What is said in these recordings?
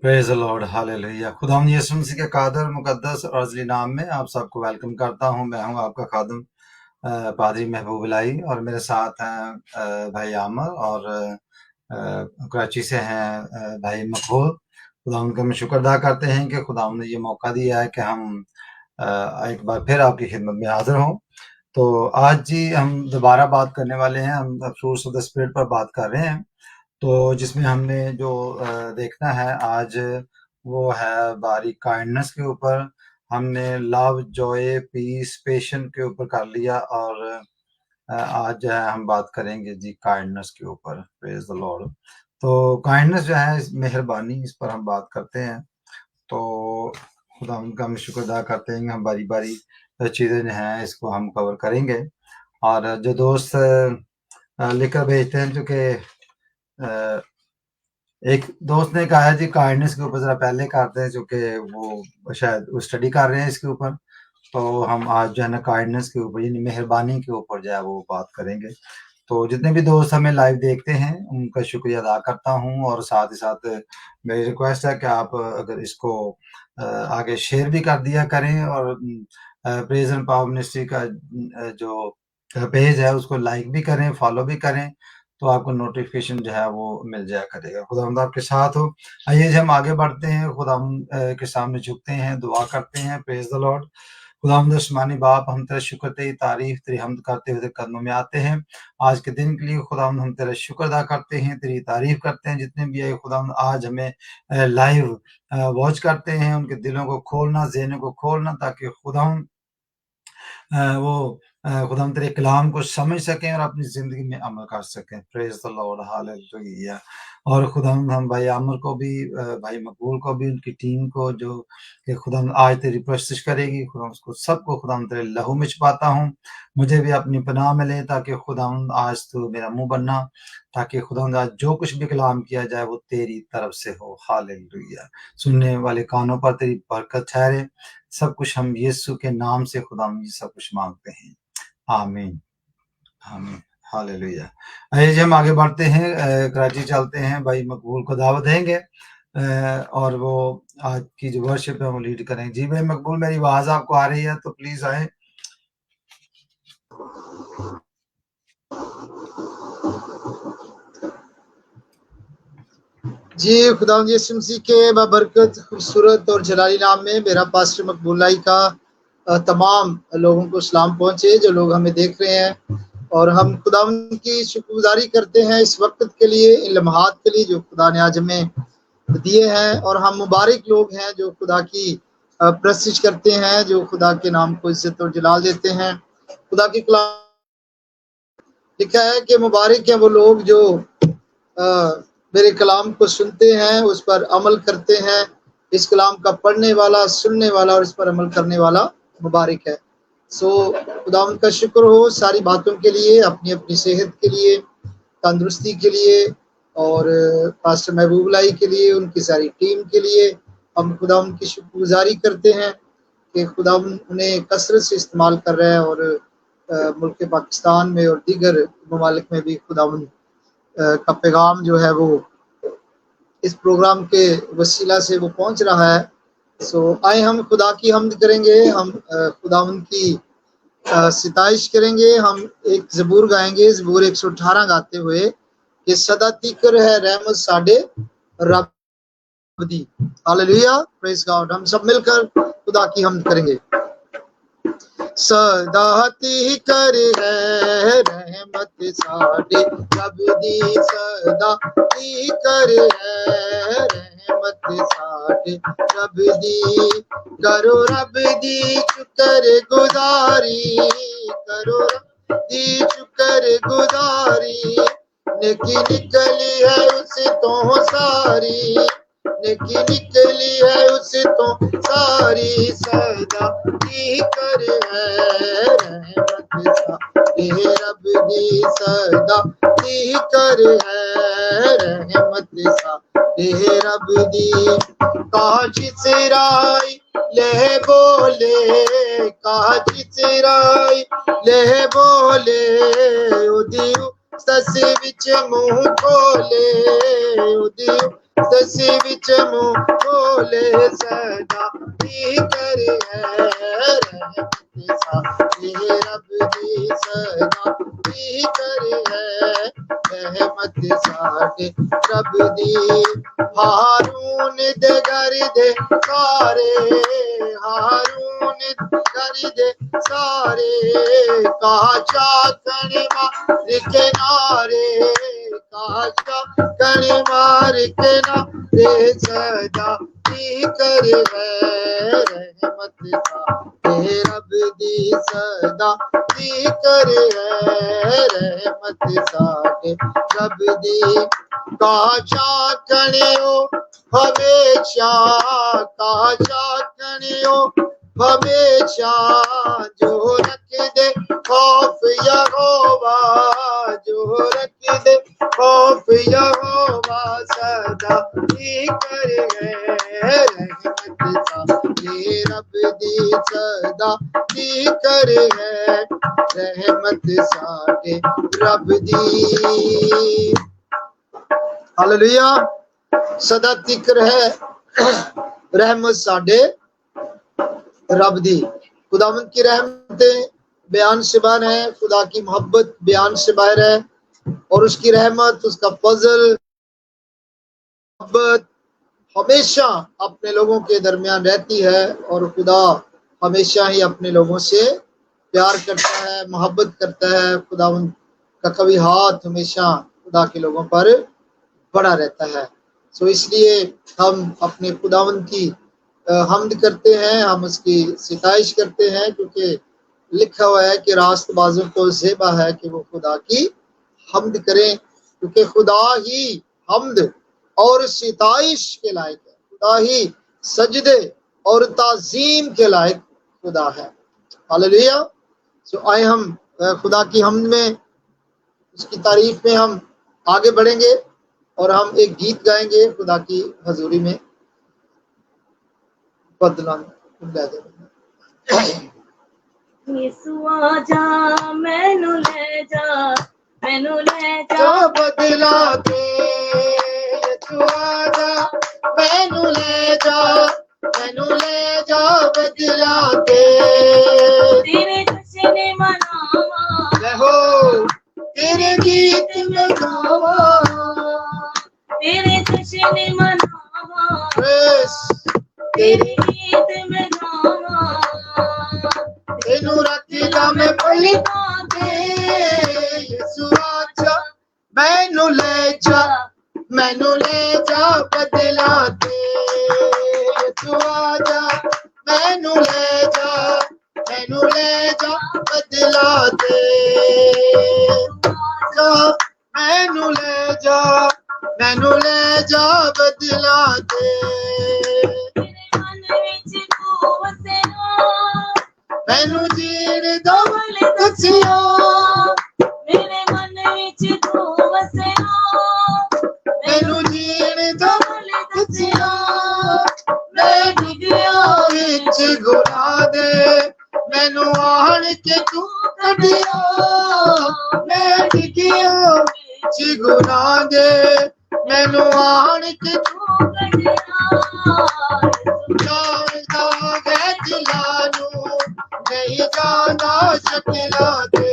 Praise the lord, hallelujah. खुदा यीशु मसीह के कादर मुकद्दस और अज़ली नाम में आप सबको वेलकम करता हूं। मैं हूं आपका खादम पादरी महबूब इलाही, और मेरे साथ हैं भाई आमर, और कराची से हैं भाई मकबूल। खुदा उनका हम शुक्र अदा करते हैं कि खुदा ने ये मौका दिया है कि हम एक बार फिर आपकी खिदमत में हाजिर हों। तो आज जी हम दोबारा बात करने वाले हैं, हम फ्रूट्स ऑफ द स्पिरिट पर बात कर रहे हैं। तो जिसमें हमने जो देखना है आज, वो है बारी काइंडनेस के ऊपर। हमने लव, जॉय, पीस, पेशेंस के ऊपर कर लिया, और आज जो है हम बात करेंगे जी काइंडनेस के ऊपर। Praise the Lord. तो काइंडनेस जो है मेहरबानी, इस पर हम बात करते हैं। तो खुदा उनका हम शुक्र अदा करते हैं कि हम बारी बारी चीज़ें जो हैं इसको हम कवर करेंगे। और जो दोस्त लिखकर भेजते हैं, जो कि एक दोस्त ने कहा है जी काइंडनेस के ऊपर जरा पहले करते हैं, क्योंकि वो शायद वो स्टडी कर रहे हैं इसके ऊपर। तो हम आज जो है ना काइंडनेस के ऊपर, यानी मेहरबानी के ऊपर जो है वो बात करेंगे। तो जितने भी दोस्त हमें लाइव देखते हैं उनका शुक्रिया अदा करता हूं, और साथ ही साथ मेरी रिक्वेस्ट है कि आप अगर इसको आगे शेयर भी कर दिया करें, और प्रेज एंड पावर मिनिस्ट्री का जो पेज है उसको लाइक भी करें, फॉलो भी करें, तो आपको नोटिफिकेशन जो है वो मिल जाया करेगा। खुदावंद आपके साथ हो। आइए जी हम आगे बढ़ते हैं, खुदावंद के सामने झुकते हैं, दुआ करते हैं। Praise the Lord. खुदावंद आसमानी बाप, हम तेरा शुक्र, तेरी तारीफ, तेरी हमद करते हुए तेरे कदमों में आते हैं आज के दिन के लिए। खुदावंद हम तेरा शुक्र अदा करते हैं, तेरी तारीफ करते हैं। जितने भी आए खुदावंद आज हमें लाइव वॉच करते हैं, उनके दिलों को खोलना, ज़हनों को खोलना, ताकि खुदावंद वो खुदा हम तेरे कलाम को समझ सकें और अपनी ज़िंदगी में अमल कर सकें। Praise the lord, hallelujah. और खुदा हम भाई आमिर को भी, भाई मकबूल को भी, उनकी टीम को, जो कि खुदा आज तेरी परस्तिश करेगी, खुदा उसको सबको खुदा तेरे लहू में छुपाता हूँ। मुझे भी अपनी पनाह में ले, ताकि खुदा आज तू मेरा मुँह बनना, ताकि खुदा आज जो कुछ भी कलाम किया जाए वो तेरी तरफ से हो। हालेलुया। सुनने वाले कानों पर तेरी बरकत ठहरे। सब कुछ हम यीशु के नाम से खुदा ये सब कुछ मांगते हैं। आमीन, आमीन, हालेलुया। आइए जी हम आगे बढ़ते हैं, कराची चलते हैं, भाई मकबूल को दावत देंगे, और वो आज की जो वर्शिप है वो लीड करें। जी भाई मकबूल, मेरी आवाज आपको आ रही है तो प्लीज आए। जी खुदावंद यीशु मसीह के बाबरकत खूबसूरत और जलाली नाम में मेरा पास्टर मकबूलाई का तमाम लोगों को सलाम पहुंचे, जो लोग हमें देख रहे हैं। और हम खुदावंद की शुक्रगुजारी करते हैं इस वक्त के लिए, इन लम्हात के लिए जो खुदा ने आज हमें दिए हैं। और हम मुबारक लोग हैं जो खुदा की प्रस्तिश करते हैं, जो खुदा के नाम को इज्जत और जलाल देते हैं। खुदा की कलाम लिखा है कि मुबारक हैं वो लोग जो मेरे कलाम को सुनते हैं, उस पर अमल करते हैं। इस कलाम का पढ़ने वाला, सुनने वाला और इस पर अमल करने वाला मुबारक है। खुदावंद का शुक्र हो सारी बातों के लिए, अपनी अपनी सेहत के लिए, तंदुरुस्ती के लिए, और पास्टर महबूब लाई के लिए, उनकी सारी टीम के लिए हम खुदावंद की शुक्रगुजारी करते हैं कि खुदावंद उन्हें कसरत से इस्तेमाल कर रहा है। और मुल्क पाकिस्तान में और दीगर ममालिक में भी खुदावंद का पैगाम जो है वो इस प्रोग्राम के वसीला से वो पहुंच रहा है। आए हम खुदा की हमद करेंगे, हम खुदावंद की सिताइश करेंगे। हम एक ज़बूर गाएंगे, ज़बूर 118 गाते हुए कि सदा तिकर है रहमत साडे रब दी। Hallelujah, praise God. हम सब मिलकर खुदा की हमद करेंगे। सदा तिकर है रहमत साडे रब दी, सदा तिकर है रहमत साडे रब दी। करो रब दी शुक्र गुजारी, करो रब दी शुक्र गुजारी। नेकी निकली है उस तो सारी, नेकी निकली है उस तो सारी। सदा तिकर है रहमत साडे रब दी, सदा तिकर है रहमत साडे रब दी। काश सिराई ले बोले, काश सिराई ले बोले, उदी सस विच मुंह खोले, उदी दसी विच मुंह बोले सदा की कर है रहमत साडे रब दी सदा की कर है रहमत साडे रब दी हारून दे घर दे सारे हारून घर दे सारे काचा कण मार के नारे काचा कण मार के नारे सदा की कर है रहमत साडे रब दी सदा की कर है रहमत साडे रब दी काचा कणियो हमेशा काचा कणियो हमेशा जो रख दे खौफ यहोवा जो रख दे खौफ यहोवा सदा की कर है रहमत साडे रब दी सदा की कर है रहमत साडे रब दी हालेलुया सदा तिक्र है रहमत साडे रब दी खुदावंद की रहमतें बयान से बाहर है खुदा की मोहब्बत बयान से बाहर है और उसकी रहमत उसका फजल मोहब्बत हमेशा अपने लोगों के दरमियान रहती है और खुदा हमेशा ही अपने लोगों से प्यार करता है मोहब्बत करता है खुदावंद का कभी हाथ हमेशा खुदा के लोगों पर बड़ा रहता है सो इसलिए हम अपने खुदावंद की हमद करते हैं हम उसकी सिताइश करते हैं क्योंकि लिखा हुआ है कि रास्तबाजों को ज़ेबा है कि वो खुदा की हमद करें क्योंकि खुदा ही हमद और सिताइश के लायक है खुदा ही सजदे और ताज़ीम के लायक खुदा है हालेलुया सो आए हम खुदा की हमद में उसकी तारीफ में हम आगे बढ़ेंगे और हम एक गीत गाएंगे खुदा की हजूरी में बदला यीशु आजा मैनू ले जा बदला के यीशु आजा मैनू ले जा बदला के तेरे जश्न मनावा रहो तेरे गीत में गावा तेरे जश्न मनावा तेरे गीत में गावा तेनू रखदा मैं पलका दे यीशु आजा मैनू ले जा बदला दे यीशु आजा मैनू ले जा बदला दे मैनू ले जा बदला दे मैनू जीण दो तुझियो मेरे मन विच तू वसिया मैनू जीण दो तुझियो मैं डिगिया विच गुनाह दे मैनू आण के तू कढिया मैं डिगिया विच गुनाह दे मैनू आण के तू जानदा है दिलानू नहीं जाना शकिला दे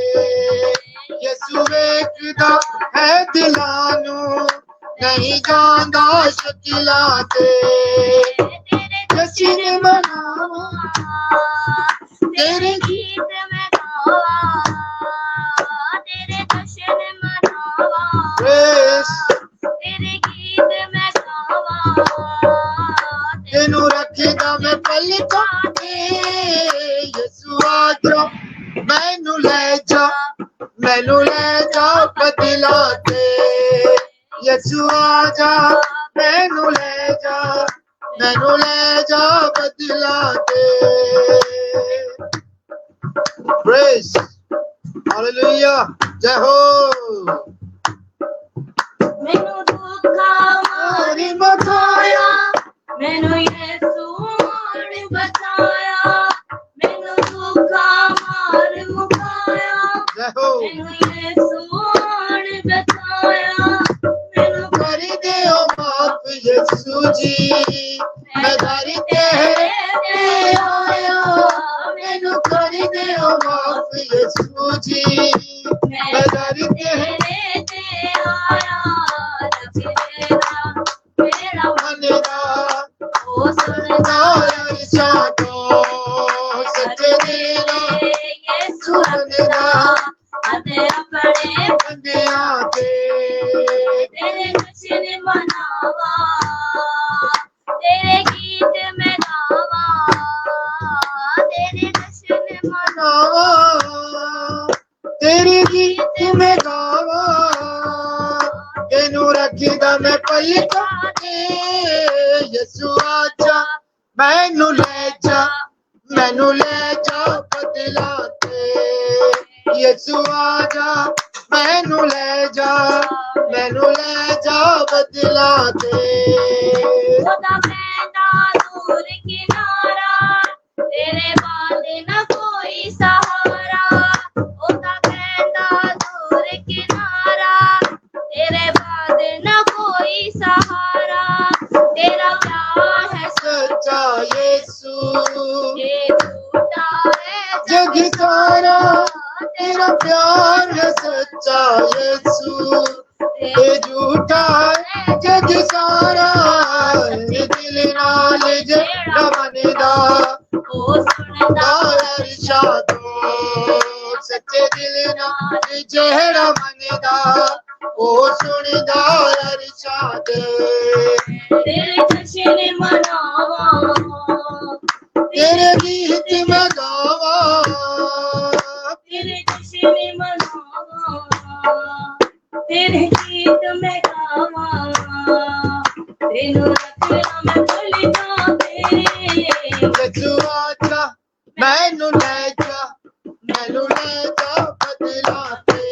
यसु वेखदा है दिलानू नहीं जाना शकिला दे जश्न मनावा तेरे गीत में गावा तेरे जश्न मनावा तेरे गीत में गावा तेनू रखेगा मैं पलका के यसु आजा मैनू ले जा बदला दे यसु आजा मैनू ले जा बदला दे प्रेज हालेलुया जय हो मैनू दुखा मारी बचाया मैनू यीशु मार बचाया मैनू दुखा मार मुकाया जय हो मैनू यीशु मार बचाया मैनू कर दियो माफ यीशु जी मैं दर तेरे ते आया मैनू कर दियो माफ यीशु जी मैं दर तेरे ते आया तेरा मेरा मनदा ओ सुनदा अर्शा तो सच्चे दिल यीशु मनदा अते अपने बंदियां ते तेरे जश्न मनावा तेरे गीत में गावा तेरे जश्न मनावा तेरे गीत में गावा तेनू रखदा मैं पलका ते यीशु आजा मैनू ले जा बदला ते यीशु आजा मैनू ले जा बदला ते खुदा पैदा दूर किनारा तेरे बाद न कोई सहारा खुदा पैदा दूर किनारा तेरे बाद न कोई सहारा तेरा प्यार है सच्चा यीशु ये झूठा है जग सारा तेरा प्यार है सच्चा यीशु ये झूठा है जग सारा दिल नाल जेड़ा मनदा ओ सुनदा अर्शा तो सच्चे दिल नाल जेड़ा मनदा ओ सुनदा अर्शा ते तेरे जश्न मनावा तेरे गीत में गावा तेरे जश्न मनावा तेरे गीत में गावा तेनू रखना मैं भूलना तेरे यीशु आजा मैनू ले जा बदला ते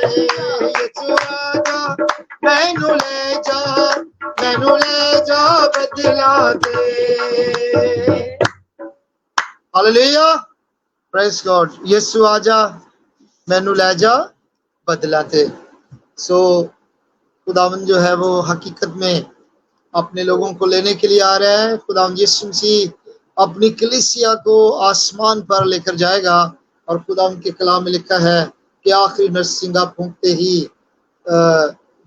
यीशु आजा मैनू ले जा बदला ते हालेलुया प्रेज गॉड यीशु आजा मैनू ले जा बदला ते सो खुदावंद जो है वो हकीकत में अपने लोगों को लेने के लिए आ रहा है। खुदावंद यीशु मसीह अपनी कलीसिया को आसमान पर लेकर जाएगा और खुदावंद के कलाम में लिखा है कि आखिरी नरसिंगा फूंकते ही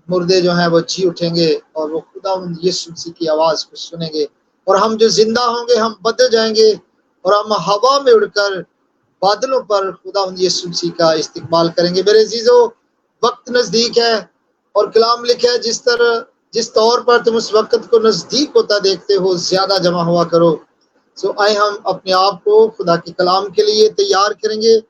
मुर्दे जो हैं वो जी उठेंगे और वो खुदावंद यीशु मसीह की आवाज को सुनेंगे और हम जो जिंदा होंगे हम बदल जाएंगे और हम हवा में उड़कर बादलों पर खुदावंद यीशु मसीह का इस्तेमाल करेंगे। मेरे अजीजों वक्त नजदीक है और कलाम लिखा है जिस तौर पर तुम उस वक्त को नजदीक होता देखते हो ज्यादा जमा हुआ करो। सो आए हम अपने आप को खुदा के कलाम के लिए तैयार करेंगे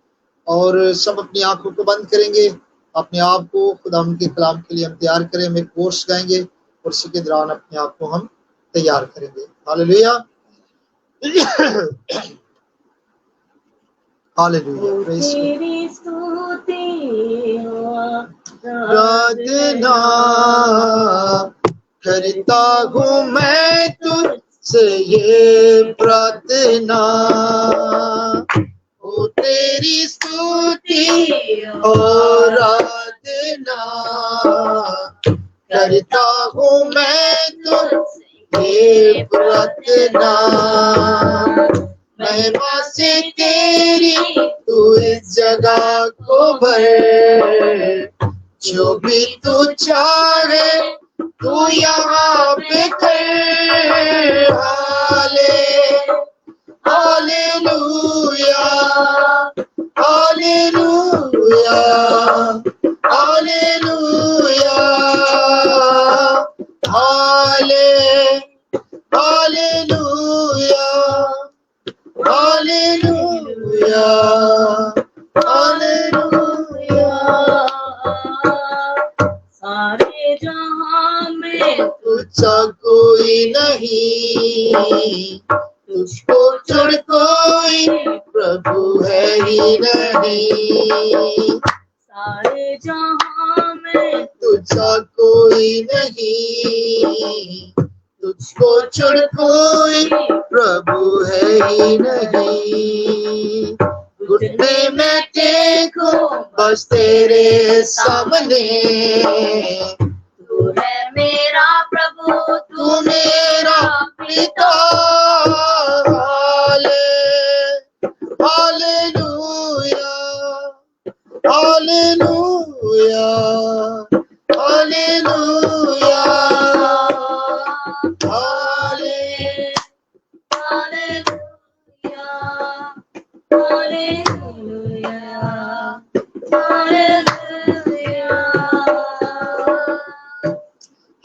और सब अपनी आंखों को बंद करेंगे, अपने आप को खुदा के कलाम के लिए हम तैयार करें। हम एक कोर्स गाएंगे और उसी के दौरान अपने आप को हम तैयार करेंगे। हालेलुया हालेलुया तेरी स्तुति प्रार्थना करता हूँ मैं तुझसे ये प्रार्थना ओ तेरी स्तुति और आराधना करता हूँ मैं तुझसे ये प्रार्थना महिमा से तेरी तू इस जगह को भर जो भी तू चाहे तू यहाँ पे कर। Hallelujah hallelujah hallelujah hallelujah hallelujah hallelujah. सारे जहां में तुझसा कोई नहीं, तुझको छोड़ कोई प्रभु है ही नहीं। सारे जहां में तुझसा कोई नहीं, तुझको छोड़ कोई प्रभु है ही नहीं। घुटने में टेको बस तेरे सामने, तू है मेरा प्रभु, तू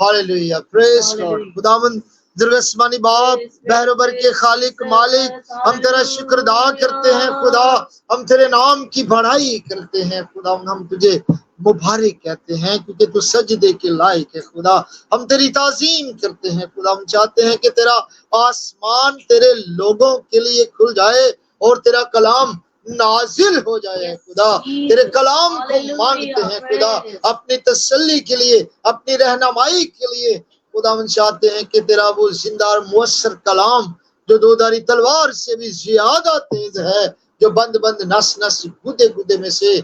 हालेलुया, प्रेज लॉर्ड। खुदावंद दरगस्मानी बाप, बहरोबर के खालिक मालिक, हम तेरा शुक्र अदा करते हैं खुदा, हम तेरे नाम की बढ़ाई करते हैं खुदा, हम तुझे मुबारक कहते हैं क्योंकि तू सजदे के लायक है खुदा। हम तेरी ताजीम करते हैं खुदा, हम चाहते हैं कि तेरा आसमान तेरे लोगों के लिए खुल जाए और तेरा कलाम नाजिल हो जाए खुदा। तेरे कलाम को मांगते हैं खुदा, अपनी तसल्ली के लिए, अपनी रहनुमाई के लिए खुदा। हम चाहते हैं कि तेरा वो जिंदा और मुअस्सर कलाम जो दोधारी तलवार से भी ज्यादा तेज है, जो बंद बंद नस नस गुदे गुदे में से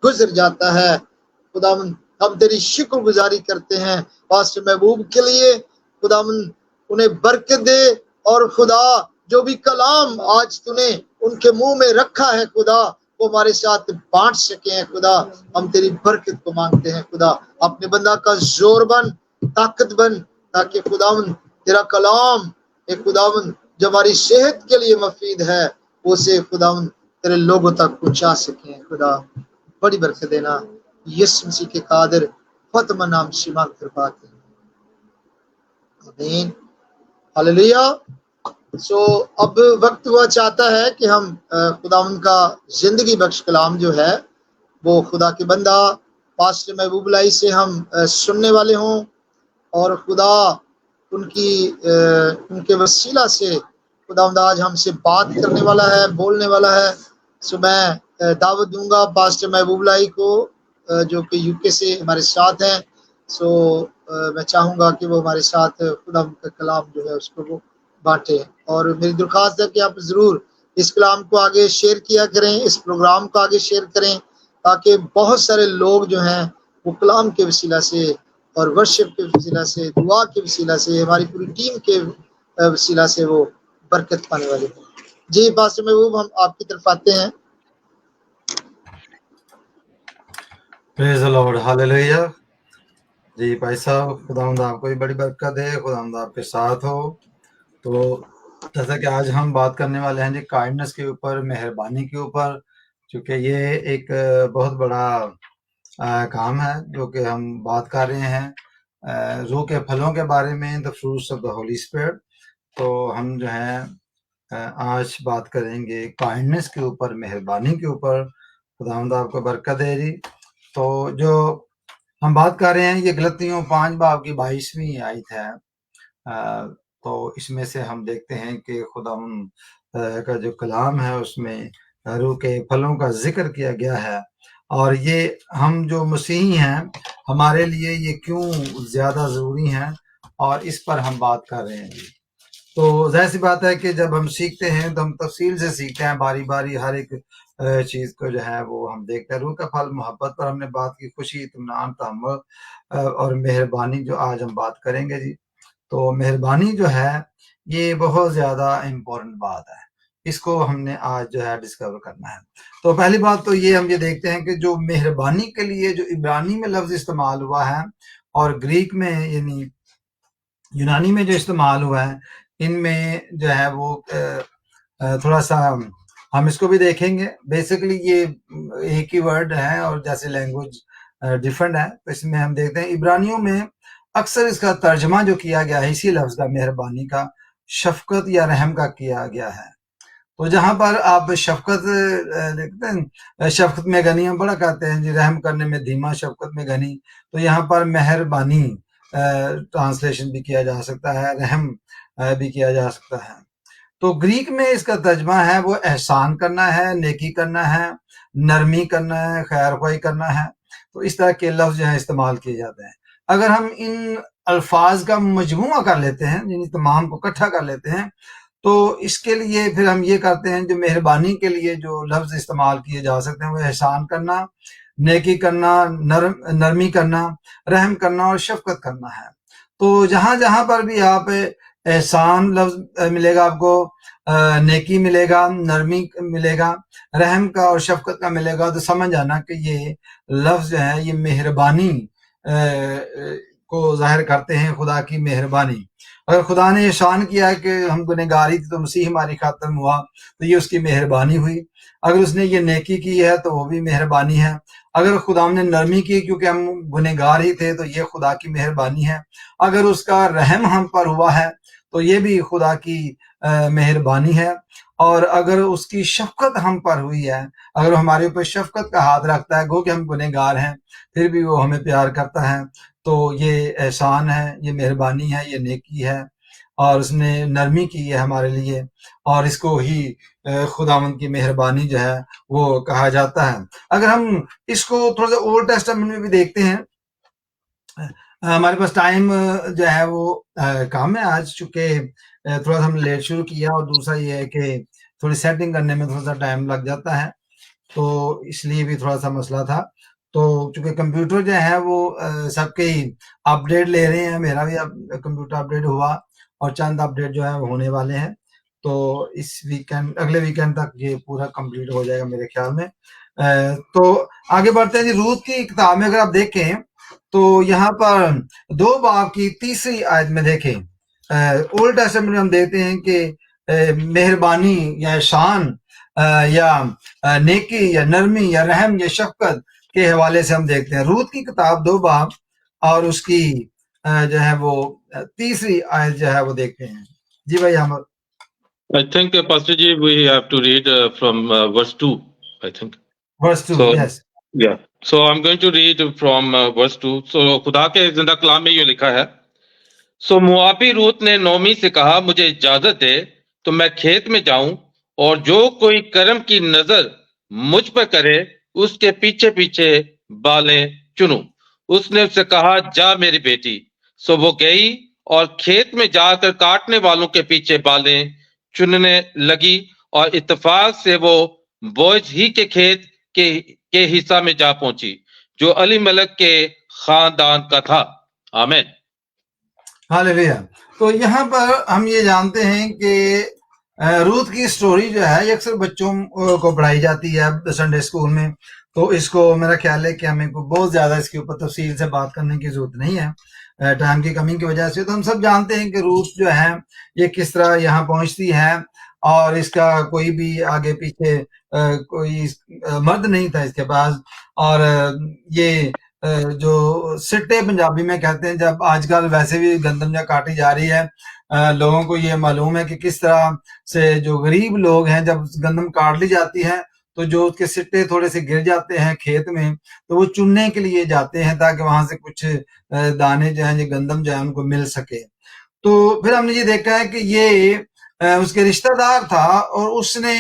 गुजर जाता है खुदा, हम तेरी शुक्रगुजारी करते हैं पास्टर महबूब के लिए खुदा, उन्हें बरकत दे और खुदा जो भी कलाम आज तूने उनके मुंह में रखा है खुदा, वो हमारे साथ बांट सके हैं खुदा। हम तेरी बरकत को मांगते हैं खुदा, अपने बंदा का जोर बन, ताकत बन, ताकि खुदावन तेरा कलाम एक खुदावन जो हमारी सेहत के लिए मफीद है, उसे खुदावन तेरे लोगों तक पहुंचा सके खुदा। बड़ी बरकत देना यीशु मसीह के कादिर फतमा नाम से मांग कर पाते हैं, आमीन, हालेलुया। सो अब वक्त हुआ चाहता है कि हम खुदावन का जिंदगी बख्श कलाम जो है वो खुदा के बंदा पास्टर महबूब लाई से हम सुनने वाले हों, और खुदा उनके वसीला से खुदावंद आज हमसे बात करने वाला है, बोलने वाला है। सो मैं दावत दूंगा पास्टर महबूब लाई को जो कि यूके से हमारे साथ हैं। सो मैं चाहूँगा कि वो हमारे साथ खुदा का कलाम जो है उसको वो बांटे, और मेरी दरख्वास्त है कि आप ज़रूर इस कलाम को आगे शेयर किया करें, इस प्रोग्राम को आगे शेयर करें, ताकि बहुत सारे लोग जो हैं वो कलाम के वसीला से और वर्शिप के वसीला से, दुआ के वसीला से, हमारी पूरी टीम के वसीला से वो बरकत पाने वाले हैं। जी पास्टर महबूब, हम आपकी तरफ आते हैं। Praise the lord, hallelujah. जी भाई साहब, खुदावंद आपको भी बड़ी बरकत दे, खुदावंद आपके साथ हो। तो जैसा कि आज हम बात करने वाले हैं जी काइंडनेस के ऊपर, मेहरबानी के ऊपर, क्योंकि ये एक बहुत बड़ा काम है जो कि हम बात कर रहे हैं रूह के फलों के बारे में, the fruits of the Holi spirit. तो हम जो है आज बात करेंगे काइंडनेस के ऊपर, मेहरबानी के ऊपर। खुदावंद आपको बरकत दे जी। तो जो हम बात कर रहे हैं ये गलतियों 5 बाब की 22वीं आयत है। तो इसमें से हम देखते हैं कि खुदावंद का जो कलाम है उसमें रूह के फलों का जिक्र किया गया है, और ये हम जो मसीही हैं हमारे लिए ये क्यों ज़्यादा ज़रूरी हैं, और इस पर हम बात कर रहे हैं जी। तो जाहिर सी बात है कि जब हम सीखते हैं तो हम तफसील से सीखते हैं, बारी बारी हर एक चीज़ को जो है वो हम देखते हैं। रूह का फल मोहब्बत पर हमने बात की, खुशी, इत्मीनान, तहम्मुल और मेहरबानी जो आज हम बात करेंगे जी। तो मेहरबानी जो है ये बहुत ज़्यादा इम्पोर्टेंट बात है, इसको हमने आज जो है डिस्कवर करना है। तो पहली बात तो ये हम ये देखते हैं कि जो मेहरबानी के लिए जो इब्रानी में लफ्ज़ इस्तेमाल हुआ है और ग्रीक में यानी यूनानी में जो इस्तेमाल हुआ है, इनमें जो है वो थोड़ा सा हम इसको भी देखेंगे। बेसिकली ये एक ही वर्ड है और जैसे लैंग्वेज डिफरेंट है, तो इसमें हम देखते हैं इब्रानियों में अक्सर इसका तर्जमा जो किया गया है इसी लफ्ज़ का, मेहरबानी का, शफकत या रहम का किया गया है। तो जहाँ पर आप शफकत देखते हैं, शफकत में गनी हम बड़ा कहते हैं जी, रहम करने में धीमा, शफकत में गनी, तो यहाँ पर मेहरबानी ट्रांसलेशन भी किया जा सकता है, रहम भी किया जा सकता है। तो ग्रीक में इसका तर्जमा है वो एहसान करना है, नेकी करना है, नरमी करना है, खैरख्वाही करना है। तो इस तरह के लफ्ज़ जो है इस्तेमाल किए जाते हैं। अगर हम इन अल्फाज का मजमूआ कर लेते हैं, यानी तमाम को इकट्ठा कर लेते हैं, तो इसके लिए फिर हम ये करते हैं, जो मेहरबानी के लिए जो लफ्ज़ इस्तेमाल किए जा सकते हैं वो एहसान करना, नेकी करना, नरमी करना, रहम करना और शफकत करना है। तो जहाँ जहाँ पर भी आप एहसान लफ्ज़ मिलेगा आपको, नेकी मिलेगा, नरमी मिलेगा, रहम का और शफकत का मिलेगा, तो समझ आना कि ये लफ्ज़ जो है ये मेहरबानी کو ظاہر کرتے ہیں خدا کی مہربانی. اگر خدا نے احسان کیا کہ ہم گنہگاری تھے تو مسیح ہماری خاطر ہوا تو یہ اس کی مہربانی ہوئی. اگر اس نے یہ نیکی کی ہے تو وہ بھی مہربانی ہے. اگر خدا نے نرمی کی کیونکہ ہم گنہگار ہی تھے تو یہ خدا کی مہربانی ہے. اگر اس کا رحم ہم پر ہوا ہے تو یہ بھی خدا کی مہربانی ہے. اور اگر اس کی شفقت ہم پر ہوئی ہے, اگر ہمارے اوپر شفقت کا ہاتھ رکھتا ہے, گو کہ ہم گنہگار ہیں پھر بھی وہ ہمیں پیار کرتا ہے, تو یہ احسان ہے, یہ مہربانی ہے, یہ نیکی ہے, اور اس نے نرمی کی ہے ہمارے لیے, اور اس کو ہی خداوند کی مہربانی جو ہے وہ کہا جاتا ہے. اگر ہم اس کو تھوڑا سا اولڈ ٹیسٹامنٹ میں بھی دیکھتے ہیں, ہمارے پاس ٹائم جو ہے وہ کم ہے آج, چونکہ تھوڑا سا ہم لیٹ شروع کیا, اور دوسرا یہ ہے کہ تھوڑی سیٹنگ کرنے میں تھوڑا سا ٹائم لگ جاتا ہے, تو اس لیے بھی تھوڑا سا مسئلہ تھا. تو چونکہ کمپیوٹر جو ہے وہ سب کے ہی اپ ڈیٹ لے رہے ہیں, میرا بھی کمپیوٹر اپ ڈیٹ ہوا اور چند اپ ڈیٹ جو ہے وہ ہونے والے ہیں, تو اس ویکینڈ اگلے ویکینڈ تک یہ پورا کمپلیٹ ہو جائے گا میرے خیال میں. تو آگے بڑھتے ہیں جی. روت کی کتاب میں اگر آپ دیکھیں تو یہاں پر 2 باب کی 3 آیت میں دیکھیں, اولڈ ٹیسٹمنٹ میں ہم دیکھتے ہیں کہ مہربانی یا احسان یا نیکی یا نرمی یا رحم یا شفقت کے حوالے سے ہم دیکھتے ہیں. روت کی کتاب 2 باب اور اس کی جو ہے وہ 3 آیت جو ہے وہ دیکھتے ہیں. جی بھائی Ahmad. I think, Pastor Ji, we have to read from verse 2, I think. Verse 2, So, yes. yeah. So, I'm going to read from verse 2. So, خدا کے زندہ کلام میں یہ لکھا ہے. سو موابی روت نے نومی سے کہا, مجھے اجازت دے تو میں کھیت میں جاؤں, اور جو کوئی کرم کی نظر مجھ پر کرے اس کے پیچھے پیچھے بالیں چنوں. اس نے اس سے کہا, جا میری بیٹی. سو وہ گئی اور کھیت میں جا کر کاٹنے والوں کے پیچھے بالیں چننے لگی, اور اتفاق سے وہ بوئز ہی کے کھیت کے حصہ میں جا پہنچی جو علی ملک کے خاندان کا تھا. آمین. ہاللیلویا. تو یہاں پر ہم یہ جانتے ہیں کہ روت کی سٹوری جو ہے یہ اکثر بچوں کو پڑھائی جاتی ہے سنڈے اسکول میں, تو اس کو میرا خیال ہے کہ ہمیں بہت زیادہ اس کے اوپر تفصیل سے بات کرنے کی ضرورت نہیں ہے ٹائم کی کمی کی وجہ سے. تو ہم سب جانتے ہیں کہ روت جو ہے یہ کس طرح یہاں پہنچتی ہے, اور اس کا کوئی بھی آگے پیچھے کوئی مرد نہیں تھا اس کے پاس, اور یہ جو سٹے پنجابی میں کہتے ہیں, جب آج کل ویسے بھی گندم جا کاٹی جا رہی ہے, لوگوں کو یہ معلوم ہے کہ کس طرح سے جو غریب لوگ ہیں جب گندم کاٹ لی جاتی ہے تو جو اس کے سٹے تھوڑے سے گر جاتے ہیں کھیت میں, تو وہ چننے کے لیے جاتے ہیں تاکہ وہاں سے کچھ دانے جو ہیں, یہ گندم جو ہے ان کو مل سکے. تو پھر ہم نے یہ دیکھا ہے کہ یہ اس کے رشتہ دار تھا, اور اس نے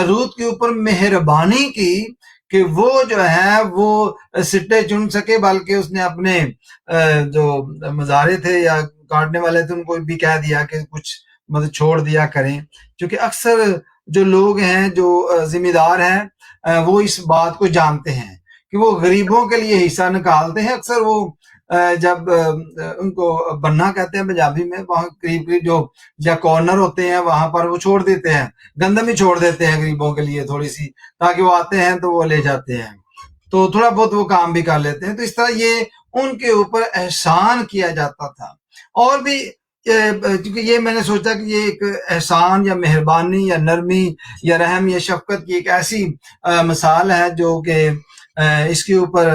روت کے اوپر مہربانی کی کہ وہ جو ہے وہ سٹے چن سکے, بلکہ اس نے اپنے جو مزارے تھے یا کاٹنے والے تھے ان کو بھی کہہ دیا کہ کچھ مطلب چھوڑ دیا کریں, کیونکہ اکثر جو لوگ ہیں جو ذمہ دار ہیں وہ اس بات کو جانتے ہیں کہ وہ غریبوں کے لیے حصہ نکالتے ہیں. اکثر وہ جب ان کو بننا کہتے ہیں پنجابی میں, وہاں قریب قریب جو کارنر ہوتے ہیں وہاں پر وہ چھوڑ دیتے ہیں, گندم ہی چھوڑ دیتے ہیں غریبوں کے لیے تھوڑی سی, تاکہ وہ آتے ہیں تو وہ لے جاتے ہیں, تو تھوڑا بہت وہ کام بھی کر لیتے ہیں. تو اس طرح یہ ان کے اوپر احسان کیا جاتا تھا. اور بھی کیونکہ یہ میں نے سوچا کہ یہ ایک احسان یا مہربانی یا نرمی یا رحم یا شفقت کی ایک ایسی مثال ہے جو کہ اس کے اوپر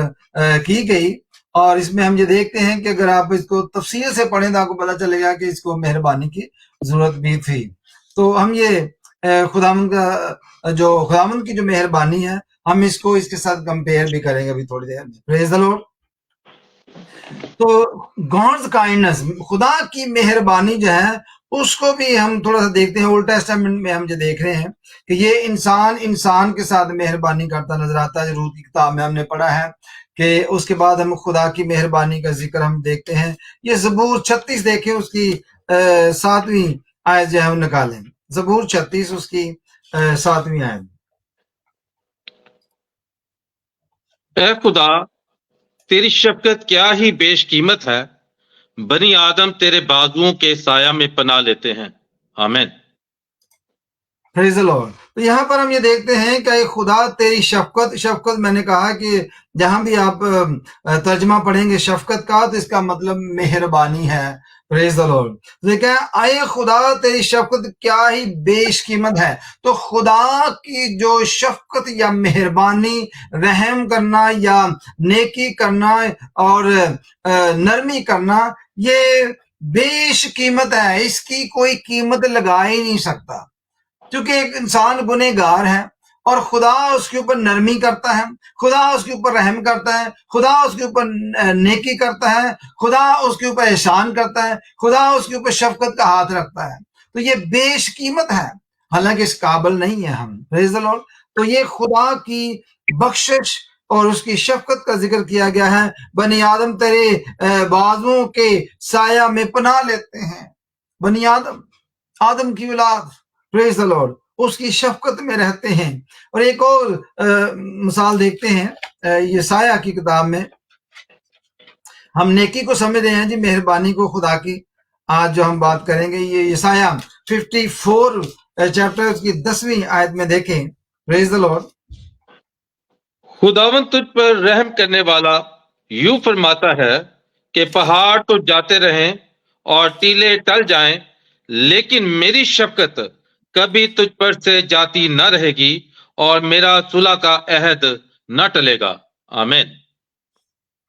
کی گئی, اور اس میں ہم یہ دیکھتے ہیں کہ اگر آپ اس کو تفصیل سے پڑھیں تو آپ کو پتہ چلے گا کہ اس کو مہربانی کی ضرورت بھی تھی. تو ہم یہ خداوند کا جو خداوند کی جو مہربانی ہے ہم اس کو اس کے ساتھ کمپیئر بھی کریں گے ابھی تھوڑی دیر میں. پریز دی لارڈ. تو گاڈز کائنڈنس, خدا کی مہربانی جو ہے اس کو بھی ہم تھوڑا سا دیکھتے ہیں. اولڈ ٹیسٹامنٹ میں ہم جو دیکھ رہے ہیں کہ یہ انسان کے ساتھ مہربانی کرتا نظر آتا ہے. روت کی کتاب میں ہم نے پڑھا ہے کہ اس کے بعد ہم خدا کی مہربانی کا ذکر ہم دیکھتے ہیں. یہ زبور 36 دیکھیں, اس کی 7ویں آیت جو ہے وہ نکالیں. زبور 36 اس کی 7ویں آیت. اے خدا, تیری شفقت کیا ہی بیش قیمت ہے, بنی آدم تیرے بازوؤں کے سایہ میں پناہ لیتے ہیں. آمین. Praise the Lord. तो यहाँ पर हम ये देखते हैं कि खुदा तेरी शफकत, शफकत मैंने कहा कि जहाँ भी आप तर्जमा पढ़ेंगे शफकत का तो इसका मतलब मेहरबानी है। Praise the Lord. देखा आए खुदा तेरी शफकत क्या ही बेशकीमत है। तो खुदा की जो शफकत या मेहरबानी, रहम करना या नेकी करना और नरमी करना, ये बेशकीमत है, इसकी कोई कीमत लगा ही नहीं सकता। क्योंकि एक इंसान गुनहगार है और खुदा उसके ऊपर नरमी करता है, खुदा उसके ऊपर रहम करता है, खुदा उसके ऊपर नेकी करता है, खुदा उसके ऊपर एहसान करता है, खुदा उसके ऊपर शफकत का हाथ रखता है। तो ये बेशकीमत है, हालांकि इस काबिल नहीं है हम। Praise the Lord. तो ये खुदा की बख्शिश और उसकी शफकत का जिक्र किया गया है। बनी आदम तेरे बाजुओं के साया में पनाह लेते हैं। बनी आदम, आदम की औलाद, प्रेज़ द लॉर्ड, उसकी शफकत में रहते हैं। और एक और मिसाल देखते हैं यसाया की किताब में। हम नेकी को समझ रहे हैं जी, मेहरबानी को खुदा की। आज जो हम बात करेंगे ये यसाया 54 चैप्टर की 10वीं आयत में देखें। Praise the Lord. खुदावन तुझ पर रहम करने वाला यूं फरमाता है कि पहाड़ तो जाते रहें और टीले टल जाएं, लेकिन मेरी शफकत कभी तुझ पर से जाती न रहेगी और मेरा सुलह का अहद न टलेगा। आमीन।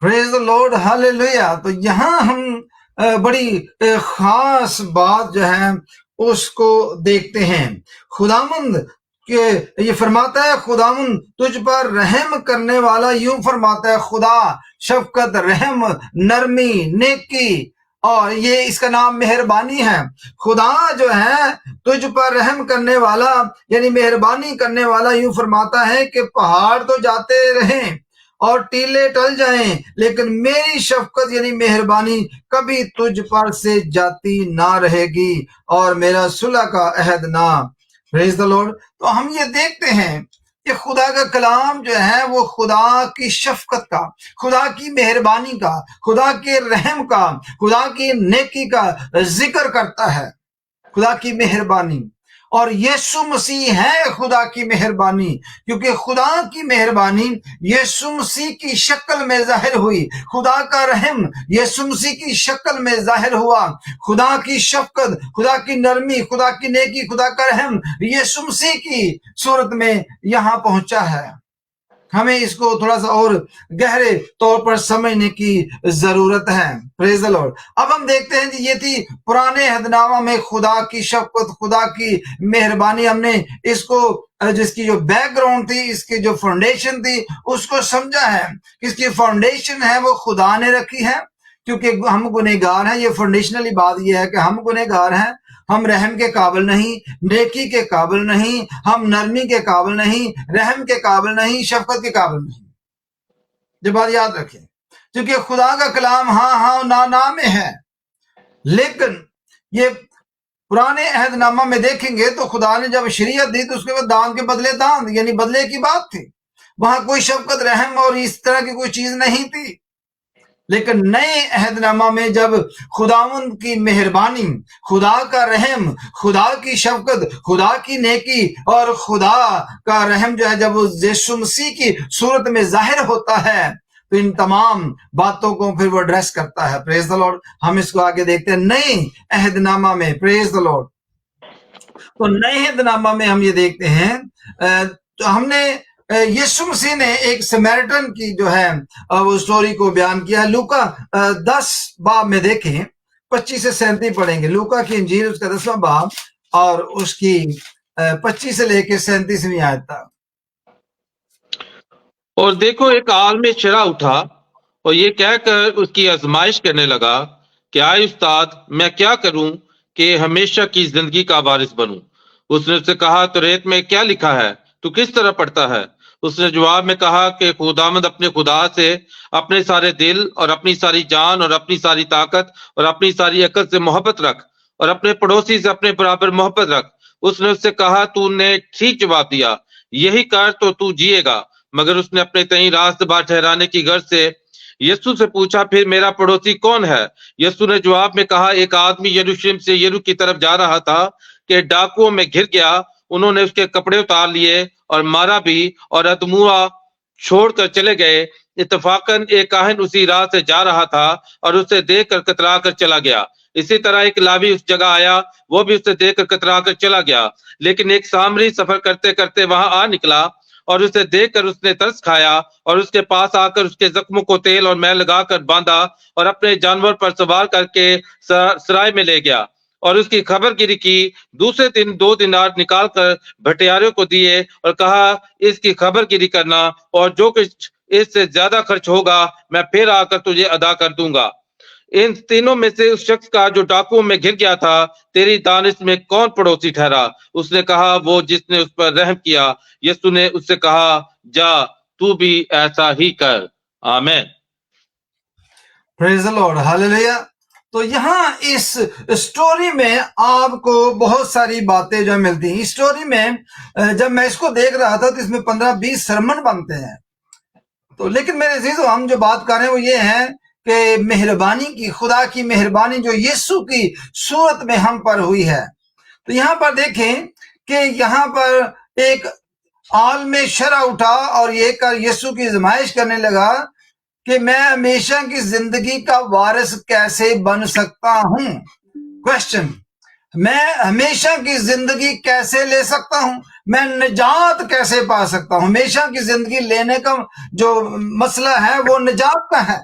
Praise the lord, hallelujah. तो यहाँ हम बड़ी खास बात जो है उसको देखते हैं। खुदावंद कि ये फरमाता है, खुदावंद तुझ पर रहम करने वाला यूं फरमाता है। खुदा शफकत, रहम, नरमी, नेकी, और ये इसका नाम मेहरबानी है। खुदा जो है तुझ पर रहम करने वाला यानी मेहरबानी करने वाला यूं फरमाता है कि पहाड़ तो जाते रहें और टीले टल जाएं, लेकिन मेरी शफकत यानी मेहरबानी कभी तुझ पर से जाती ना रहेगी और मेरा सुलह का अहद ना। Praise the Lord. तो हम ये देखते हैं कि खुदा का कलाम जो है वो खुदा की शफकत का, खुदा की मेहरबानी का, खुदा के रहम का, खुदा की नेकी का जिक्र करता है। खुदा की मेहरबानी, और यीशु मसीह है खुदा की मेहरबानी, क्योंकि खुदा की मेहरबानी यीशु मसीह की शक्ल में जाहिर हुई। खुदा का रहम यीशु मसीह की शक्ल में जाहिर हुआ। खुदा की शफकत, खुदा की नरमी, खुदा की नेकी, खुदा का रहम यीशु मसीह की सूरत में यहाँ पहुंचा है। हमें इसको थोड़ा सा और गहरे तौर पर समझने की जरूरत है। Praise the Lord. अब हम देखते हैं कि ये थी पुराने अहदनामा में खुदा की शफकत, खुदा की मेहरबानी। हमने इसको जिसकी जो बैकग्राउंड थी, इसकी जो फाउंडेशन थी, उसको समझा है। इसकी फाउंडेशन है वो खुदा ने रखी है, क्योंकि हम गुनहगार हैं। ये फाउंडेशनली बात ये है कि हम गुनहगार हैं, हम रहम के काबिल नहीं, नेकी के काबिल नहीं, हम नरमी के काबिल नहीं, रहम के काबिल नहीं, शफकत के काबिल नहीं। ये बात याद रखें, क्योंकि खुदा का कलाम हाँ हाँ ना ना में है। लेकिन ये पुराने अहदनामा में देखेंगे तो खुदा ने जब शरीयत दी तो उसके बाद दान के बदले दान यानी बदले की बात थी। वहां कोई शफकत, रहम और इस तरह की कोई चीज नहीं थी। लेकिन नए अहदनामा में जब खुदावंद की मेहरबानी, खुदा का रहम, खुदा की शफकत, खुदा की नेकी और खुदा का रहम जो है जब यीशु मसीह की सूरत में जाहिर होता है तो इन तमाम बातों को फिर वो एड्रेस करता है। Praise the Lord. हम इसको आगे देखते हैं नए अहदनामा में। Praise the Lord. तो नए अहदनामा में हम ये देखते हैं, तो हमने यीशु मसीह ने एक समैरिटन की जो है वो स्टोरी को बयान किया। लूका 10 बाब में देखें, 25 से 37 पढ़ेंगे। लूका की इंजील उसका 10वां बाब और उसकी 25 से लेकर 37वीं आयत तक। और देखो, एक आलमी शरा उठा और ये कहकर उसकी आजमाइश करने लगा कि आए उस्ताद, मैं क्या करूं कि हमेशा की जिंदगी का वारिस बनूं। उसने उससे कहा, तो रेत में क्या लिखा है, तू किस तरह पढ़ता है? उसने जवाब में कहा कि खुदावंद अपने खुदा से अपने सारे दिल और अपनी सारी जान और अपनी सारी ताकत और अपनी सारी अकल से मोहब्बत रख और अपने पड़ोसी से अपने बराबर मोहब्बत रख। उसने उससे कहा, तूने ठीक जवाब दिया, यही कर तो तू जिएगा। मगर उसने अपने तई रास्तबार ठहराने की गर्ज से यीशु से पूछा, फिर मेरा पड़ोसी कौन है? यीशु ने जवाब में कहा, एक आदमी यरूशलेम से यरू की तरफ जा रहा था कि डाकुओं में घिर गया انہوں نے اس کے کپڑے اتار لیے اور مارا بھی اور ادموا چھوڑ کر چلے گئے۔ اتفاقاً ایک کاہن اسی راہ سے جا رہا تھا اور اسے دیکھ کر کترا کر چلا گیا۔ اسی طرح ایک لاوی اس جگہ آیا، وہ بھی اسے دیکھ کر کترا کر چلا گیا۔ لیکن ایک سامری سفر کرتے کرتے وہاں آ نکلا اور اسے دیکھ کر اس نے ترس کھایا اور اس کے پاس آ کر اس کے زخموں کو تیل اور مے لگا کر باندھا اور اپنے جانور پر سوار کر کے سرائے میں لے گیا اور اس کی خبر گیری کی۔ دوسرے دن 2 دینار نکال کر بھٹیاروں کو دیے اور کہا اس کی خبر گیری کرنا، اور جو کچھ اس سے زیادہ خرچ ہوگا میں پھر آ کر تجھے ادا کر دوں گا۔ ان تینوں میں سے اس شخص کا جو ڈاکوؤں میں گر گیا تھا تیری دانش میں کون پڑوسی ٹھہرا؟ اس نے کہا وہ جس نے اس پر رحم کیا۔ یسوع نے اس سے کہا جا تو بھی ایسا ہی کر۔ آمین۔ پریز دی لارڈ، ہاللیلویا۔ تو یہاں اس سٹوری میں آپ کو بہت ساری باتیں جو ملتی ہیں۔ اس سٹوری میں جب میں اس کو دیکھ رہا تھا تو اس میں 15-20 سرمن بنتے ہیں۔ تو لیکن میرے عزیزو، ہم جو بات کر رہے ہیں وہ یہ ہے کہ مہربانی کی، خدا کی مہربانی جو یسوع کی صورت میں ہم پر ہوئی ہے۔ تو یہاں پر دیکھیں کہ یہاں پر ایک عالم شرع اٹھا اور یہ کر یسوع کی آزمائش کرنے لگا کہ میں ہمیشہ کی زندگی کا وارث کیسے بن سکتا ہوں۔ کوشچن، میں ہمیشہ کی زندگی کیسے لے سکتا ہوں؟ میں نجات کیسے پا سکتا ہوں؟ ہمیشہ کی زندگی لینے کا جو مسئلہ ہے وہ نجات کا ہے۔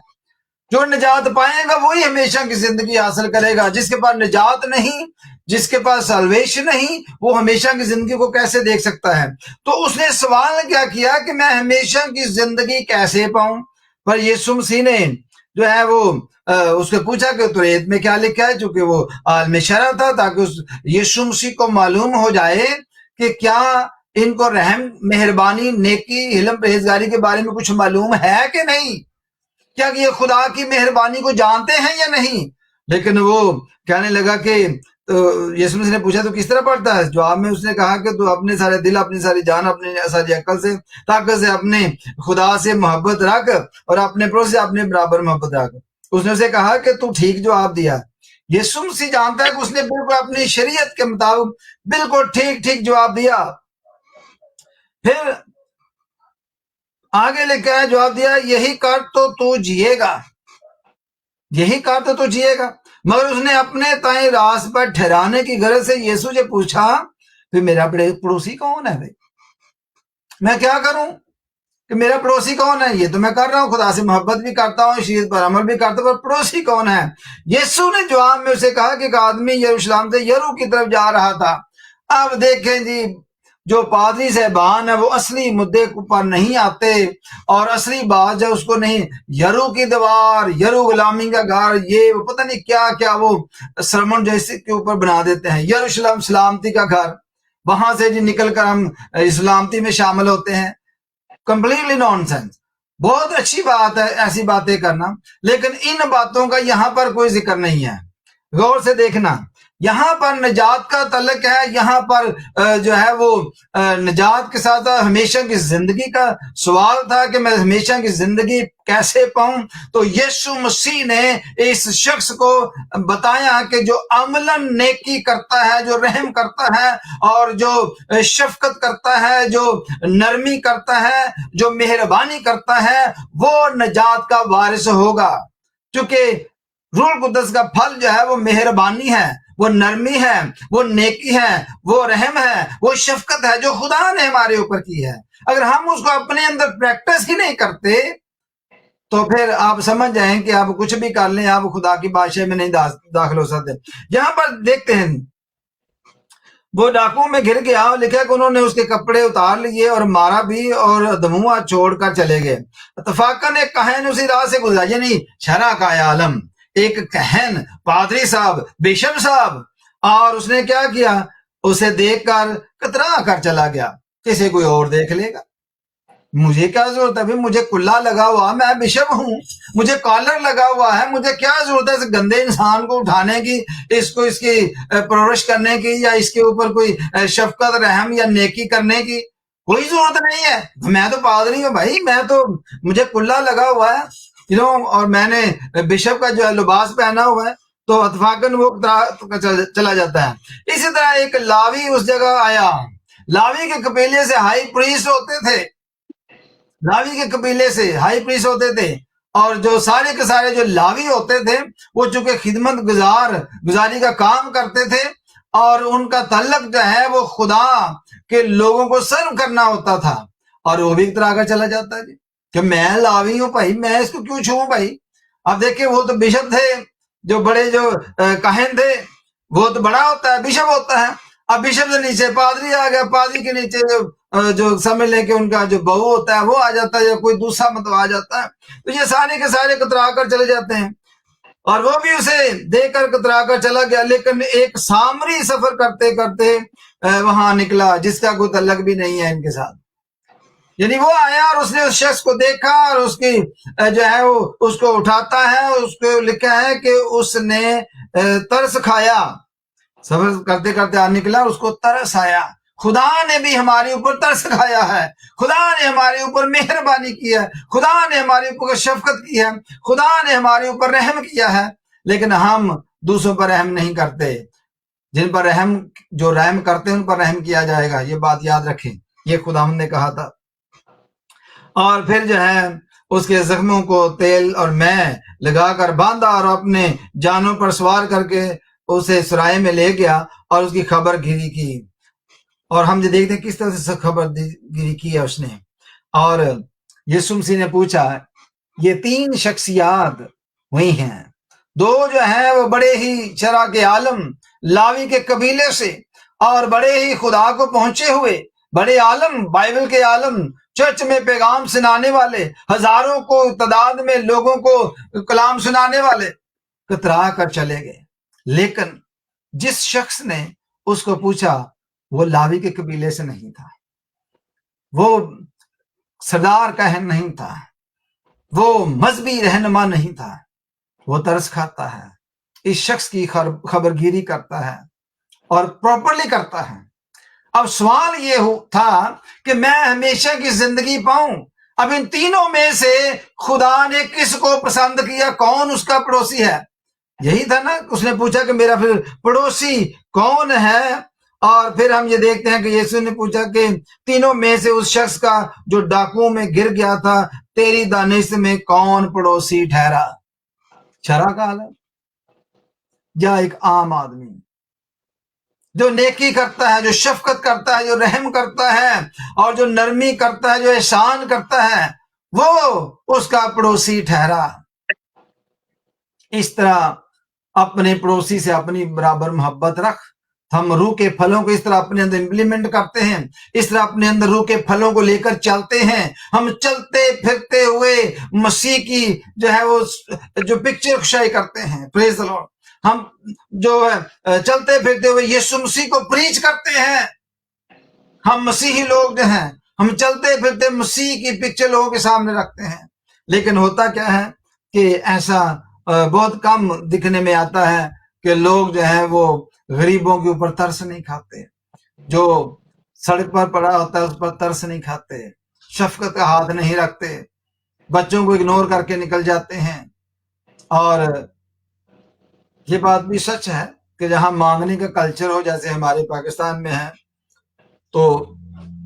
جو نجات پائے گا وہی ہمیشہ کی زندگی حاصل کرے گا۔ جس کے پاس نجات نہیں، جس کے پاس سالویشن نہیں، وہ ہمیشہ کی زندگی کو کیسے دیکھ سکتا ہے؟ تو اس نے سوال کیا کیا کہ میں ہمیشہ کی زندگی کیسے پاؤں؟ پر یسوع مسیح نے جو ہے وہ اس کو پوچھا کہ توریت میں کیا لکھا ہے، چونکہ وہ عالم شرع تھا، تاکہ یسوع مسیح کو معلوم ہو جائے کہ کیا ان کو رحم، مہربانی، نیکی، علم، پرہیزگاری کے بارے میں کچھ معلوم ہے کہ نہیں، کیا یہ خدا کی مہربانی کو جانتے ہیں یا نہیں۔ لیکن وہ کہنے لگا کہ یسوع مسیح نے پوچھا تو کس طرح پڑھتا ہے؟ جواب میں اس نے کہا کہ تو اپنے سارے دل، اپنی ساری جان، اپنی ساری عقل سے، طاقت سے اپنے خدا سے محبت رکھ اور اپنے پڑوسی سے اپنے برابر محبت رکھ۔ اس نے اسے کہا کہ تو ٹھیک جواب دیا۔ یسوع مسیح جانتا ہے کہ اس نے بالکل اپنی شریعت کے مطابق بالکل ٹھیک جواب دیا۔ پھر آگے لکھا ہے، جواب دیا یہی کر تو جیے گا، یہی کر تو جیے گا۔ مگر اس نے اپنے تائیں راست پر ٹھہرانے کی غرض سے یسوع سے پوچھا کہ میرا پڑوسی کون ہے؟ بھائی میں کیا کروں کہ میرا پڑوسی کون ہے؟ یہ تو میں کر رہا ہوں، خدا سے محبت بھی کرتا ہوں، شریعت پر عمل بھی کرتا ہوں، پر پڑوسی کون ہے؟ یسوع نے جواب میں اسے کہا کہ ایک آدمی یروشلم سے یرو کی طرف جا رہا تھا۔ اب دیکھیں جی، جو پادری صاحبان ہیں وہ اصلی مدعے پر نہیں آتے اور اصلی بات جو اس کو نہیں، یرو کی دیوار، یرو غلامی کا گھر، یہ وہ پتہ نہیں کیا کیا وہ سرمن جیسے کے اوپر بنا دیتے ہیں۔ یروشلم سلامتی کا گھر، وہاں سے جی نکل کر ہم سلامتی میں شامل ہوتے ہیں۔ Completely naan sense. بہت اچھی بات ہے ایسی باتیں کرنا، لیکن ان باتوں کا یہاں پر کوئی ذکر نہیں ہے۔ غور سے دیکھنا، یہاں پر نجات کا تعلق ہے، یہاں پر جو ہے وہ نجات کے ساتھ ہمیشہ کی زندگی کا سوال تھا کہ میں ہمیشہ کی زندگی کیسے پاؤں۔ تو یسوع مسیح نے اس شخص کو بتایا کہ جو عملاً نیکی کرتا ہے، جو رحم کرتا ہے اور جو شفقت کرتا ہے، جو نرمی کرتا ہے، جو مہربانی کرتا ہے، وہ نجات کا وارث ہوگا۔ کیونکہ روح القدس کا پھل جو ہے وہ مہربانی ہے، وہ نرمی ہے، وہ نیکی ہے، وہ رحم ہے، وہ شفقت ہے جو خدا نے ہمارے اوپر کی ہے۔ اگر ہم اس کو اپنے اندر پریکٹس ہی نہیں کرتے تو پھر آپ سمجھ جائیں کہ آپ کچھ بھی کر لیں، آپ خدا کی بادشاہی میں نہیں داخل ہو سکتے۔ یہاں پر دیکھتے ہیں وہ ڈاکوؤں میں گر گیا، لکھا کہ انہوں نے اس کے کپڑے اتار لیے اور مارا بھی اور دموا چھوڑ کر چلے گئے۔ اتفاقاً ایک کاہن اسی راہ سے گزرا، یعنی شرع کا عالم، ایک کہن، پادری صاحب، بیشپ صاحب، اور اس نے کیا کیا؟ اسے دیکھ کر کترا کر چلا گیا۔ کسی کوئی اور دیکھ لے گا، مجھے کیا ضرورت ہے؟ مجھے کلا لگا ہوا، میں بشپ ہوں، مجھے کالر لگا ہوا ہے، مجھے کیا ضرورت ہے اس گندے انسان کو اٹھانے کی، اس کو اس کی پرورش کرنے کی، یا اس کے اوپر کوئی شفقت، رحم یا نیکی کرنے کی؟ کوئی ضرورت نہیں ہے۔ میں تو پادری ہوں بھائی، میں تو مجھے کلا لگا ہوا ہے اور میں نے بشپ کا جو ہے لباس پہنا ہوا ہے، تو اتفاقاً وہ چلا جاتا ہے۔ اسی طرح ایک لاوی اس جگہ آیا، लावी के कबीले से हाई प्रीस्ट होते थे, लावी के कबीले से हाई प्रीस्ट होते थे, और जो सारे के सारे जो लावी होते थे वो चूंकि खिदमत गुजारी का काम करते थे, और उनका तल्लक जो है वो खुदा के लोगों को सर्व करना होता था। और वो भी इतना आगे चला जाता है कि मैं लावी हूं भाई, मैं इसको क्यों छूऊं भाई। अब देखिए वो तो बिशप थे, जो बड़े जो काहिन थे, वो तो बड़ा होता है, बिशप होता है। अब बिशप से नीचे पादरी आ गया, पादरी के नीचे जो समझ लें कि उनका जो बहू होता है वो आ जाता है, या कोई दूसरा मतलब आ जाता है। तो ये सारे के सारे कतरा कर चले जाते हैं, और वो भी उसे देखकर कतरा कर चला गया। लेकिन एक सामरी सफर करते करते वहां निकला जिसका कोई तल्लक भी नहीं है इनके साथ, यानी वो आया और उसने उस शख्स को देखा और उसकी जो है वो उसको उठाता है। उसको लिखा है कि उसने तरस खाया, सफर करते करते आ निकला, उसको तरस आया। खुदा ने भी हमारे ऊपर तरस खाया है, खुदा ने हमारे ऊपर मेहरबानी की है, खुदा ने हमारे ऊपर शफकत की है, खुदा ने हमारे ऊपर रहम किया है। लेकिन हम दूसरों पर रहम नहीं करते। जिन पर रहम, जो रहम करते हैं उन पर रहम किया जाएगा, ये बात याद रखें, ये खुदावंद ने कहा था। और फिर जो है उसके जख्मों को तेल और मैं लगाकर बांधा और अपने जानों पर सवार करके उसे सराय में ले गया और उसकी खबर गिरी की। और हम जो देखते हैं किस तरह से खबर गिरी की है उसने। और यीशु मसीह ने पूछा, ये 3 शख्सियात वही हैं, 2 जो है वो बड़े ही शरा के आलम, लावी के कबीले से, और बड़े ही खुदा को पहुंचे हुए बड़े आलम, बाइबल के आलम, चर्च में पैगाम सुनाने वाले, हजारों को तादाद में लोगों को कलाम सुनाने वाले कतरा कर चले गए। लेकिन जिस शख्स ने उसको पूछा वो लावी के कबीले से नहीं था, वो सरदार कहन नहीं था, वो मजहबी रहनुमा नहीं था। वो तरस खाता है, इस शख्स की खबरगिरी करता है और प्रॉपरली करता है। अब सवाल ये था कि मैं हमेशा की जिंदगी पाऊं। अब इन तीनों में से खुदा ने किसको पसंद किया, कौन उसका पड़ोसी है? यही था ना, उसने पूछा कि मेरा फिर पड़ोसी कौन है। और फिर हम ये देखते हैं कि यीशु ने पूछा कि तीनों में से उस शख्स का जो डाकुओं में गिर गया था, तेरी दानिश में कौन पड़ोसी ठहरा? शरा का हाल है, या एक आम आदमी जो नेकी करता है, जो शफकत करता है, जो रहम करता है, और जो नरमी करता है, जो एहसान करता है, वो उसका पड़ोसी ठहरा। इस तरह अपने पड़ोसी से अपनी बराबर मोहब्बत रख। हम रूह के फलों को इस तरह अपने अंदर इम्प्लीमेंट करते हैं, इस तरह अपने अंदर रूह के फलों को लेकर चलते हैं। हम चलते फिरते हुए मसीह की जो है वो जो पिक्चर खुशाई करते हैं। Praise the Lord. हम जो है चलते फिरते हुए यीशु मसीह को प्रीच करते हैं। हम मसीही लोग जो हैं, हम चलते फिरते मसीह की पिक्चर लोगों के सामने रखते हैं। लेकिन होता क्या है कि ऐसा बहुत कम दिखने में आता है कि लोग जो है वो गरीबों के ऊपर तरस नहीं खाते, जो सड़क पर पड़ा होता है उस पर तरस नहीं खाते, शफकत का हाथ नहीं रखते, बच्चों को इग्नोर करके निकल जाते हैं। और ये बात भी सच है कि जहां मांगने का कल्चर हो, जैसे हमारे पाकिस्तान में है, तो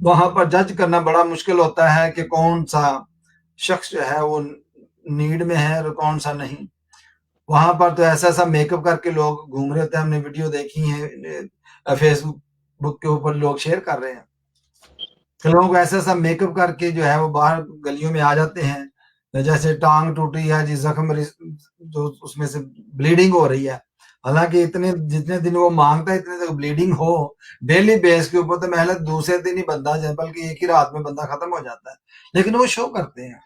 वहां पर जज करना बड़ा मुश्किल होता है कि कौन सा शख्स जो है वो नीड में है और कौन सा नहीं। वहां पर तो ऐसा मेकअप करके लोग घूम रहे होते हैं, हमने वीडियो देखी है फेसबुक के ऊपर, लोग शेयर कर रहे हैं कि लोग ऐसा मेकअप करके जो है वो बाहर गलियों में आ जाते हैं, जैसे टांग टूटी है जी, जख्म जो उसमें से ब्लीडिंग हो रही है। हालांकि जितने दिन वो मांगता है इतने तक ब्लीडिंग हो डेली बेस के ऊपर, तो महल दूसरे दिन ही बंदा जाए, बल्कि एक ही रात में बंदा खत्म हो जाता है, लेकिन वो शो करते हैं।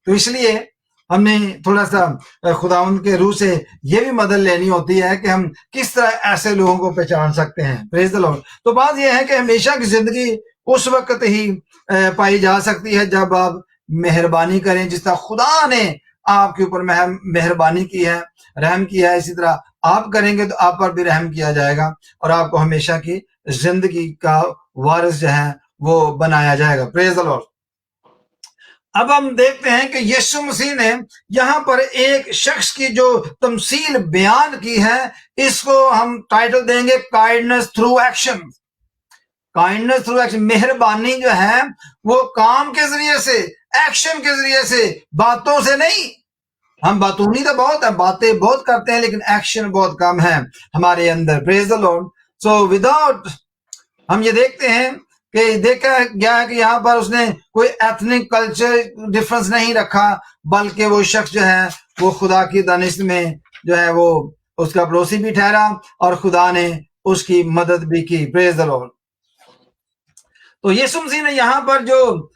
तो इसलिए हमने थोड़ा सा खुदावंद के रूह से ये भी मदद लेनी होती है कि हम किस तरह ऐसे लोगों को पहचान सकते हैं। Praise the Lord. तो बात यह है कि हमेशा की जिंदगी उस वक्त ही पाई जा सकती है जब आप मेहरबानी करें, जिस तरह खुदा ने आपके ऊपर मेहरबानी की है, रहम किया है, इसी तरह आप करेंगे तो आप पर भी रहम किया जाएगा और आपको हमेशा की जिंदगी का वारिस जो है वो बनाया जाएगा। Praise the Lord. अब हम देखते हैं कि यीशु मसीह ने यहां पर एक शख्स की जो तमसील बयान की है, इसको हम टाइटल देंगे kindness through action. Kindness through action, मेहरबानी जो है वो काम के जरिए से, एक्शन के जरिए से, बातों से नहीं। हम बातूनी तो बहुत है, बातें बहुत करते हैं, लेकिन एक्शन बहुत कम है हमारे अंदर। Praise the Lord. So without, हम ये देखते हैं कि देखा गया है कि यहाँ पर उसने कोई एथनिक कल्चर डिफरेंस नहीं रखा, बल्कि वो शख्स जो है वो खुदा की दानिश में जो है वो उसका पड़ोसी भी ठहरा और खुदा ने उसकी मदद भी की। Praise the Lord. तो यीशु मसीह ने यहाँ पर जो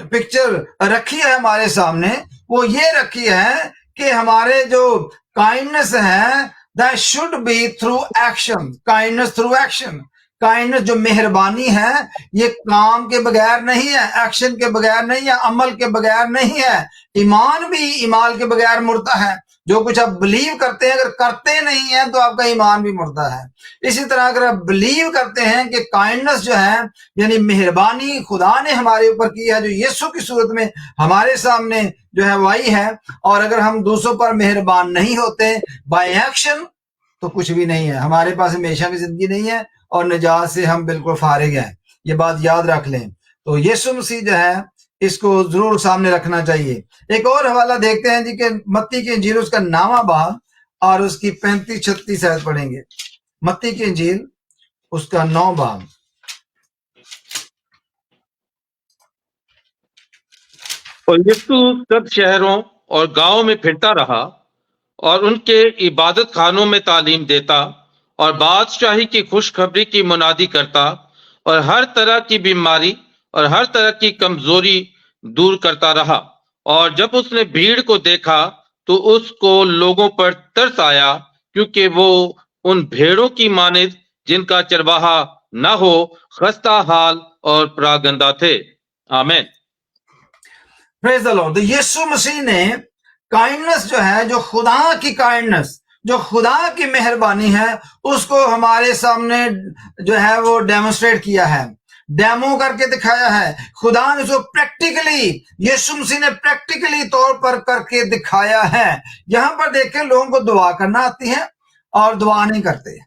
पिक्चर रखी है हमारे सामने, वो ये रखी है कि हमारे जो काइंडनेस है, that should be through action. Kindness through action, kindness जो मेहरबानी है ये काम के बगैर नहीं है, एक्शन के बगैर नहीं है, अमल के बगैर नहीं है। ईमान भी ईमान के बगैर मुर्दा है। जो कुछ आप बिलीव करते हैं, अगर करते नहीं है तो आपका ईमान भी मुर्दा है। इसी तरह अगर आप बिलीव करते हैं कि काइंडनेस जो है यानी मेहरबानी खुदा ने हमारे ऊपर की है, जो यीशु की सूरत में हमारे सामने जो है वो आई है, और अगर हम दूसरों पर मेहरबान नहीं होते बाय एक्शन तो कुछ भी नहीं है, हमारे पास हमेशा की जिंदगी नहीं है और निजात से हम बिल्कुल फारिग हैं। ये बात याद रख लें। तो यीशु मसीह जो है इसको जरूर सामने रखना चाहिए। एक और हवाला देखते हैं जी कि मत्ती की इंजील उसका 9वां बाब और उसकी 35-36 आयत पढ़ेंगे। मत्ती की इंजील उसका 9 बाब। और यीशु सब शहरों और गांवों में फिरता रहा और उनके इबादत खानों में तालीम देता और बादशाही की खुशखबरी की मुनादी करता और हर तरह की बीमारी और हर तरह की कमजोरी दूर करता रहा। और जब उसने भीड़ को देखा तो उसको लोगों पर तरस आया, क्योंकि वो उन भेड़ों की मानिद जिनका चरवाहा न हो, खस्ता हाल और परागंदा थे। आमीन। Praise the lord. यीशु मसीह ने काइंडनेस जो है, जो खुदा की काइंडनेस, जो खुदा की मेहरबानी है, उसको हमारे सामने जो है वो डेमोन्स्ट्रेट किया है, डेमो करके दिखाया है। खुदा ने उसको प्रैक्टिकली, यीशु मसीह ने प्रैक्टिकली तौर पर करके दिखाया है। यहां पर देखें, लोगों को दुआ करना आती है और दुआ नहीं करते।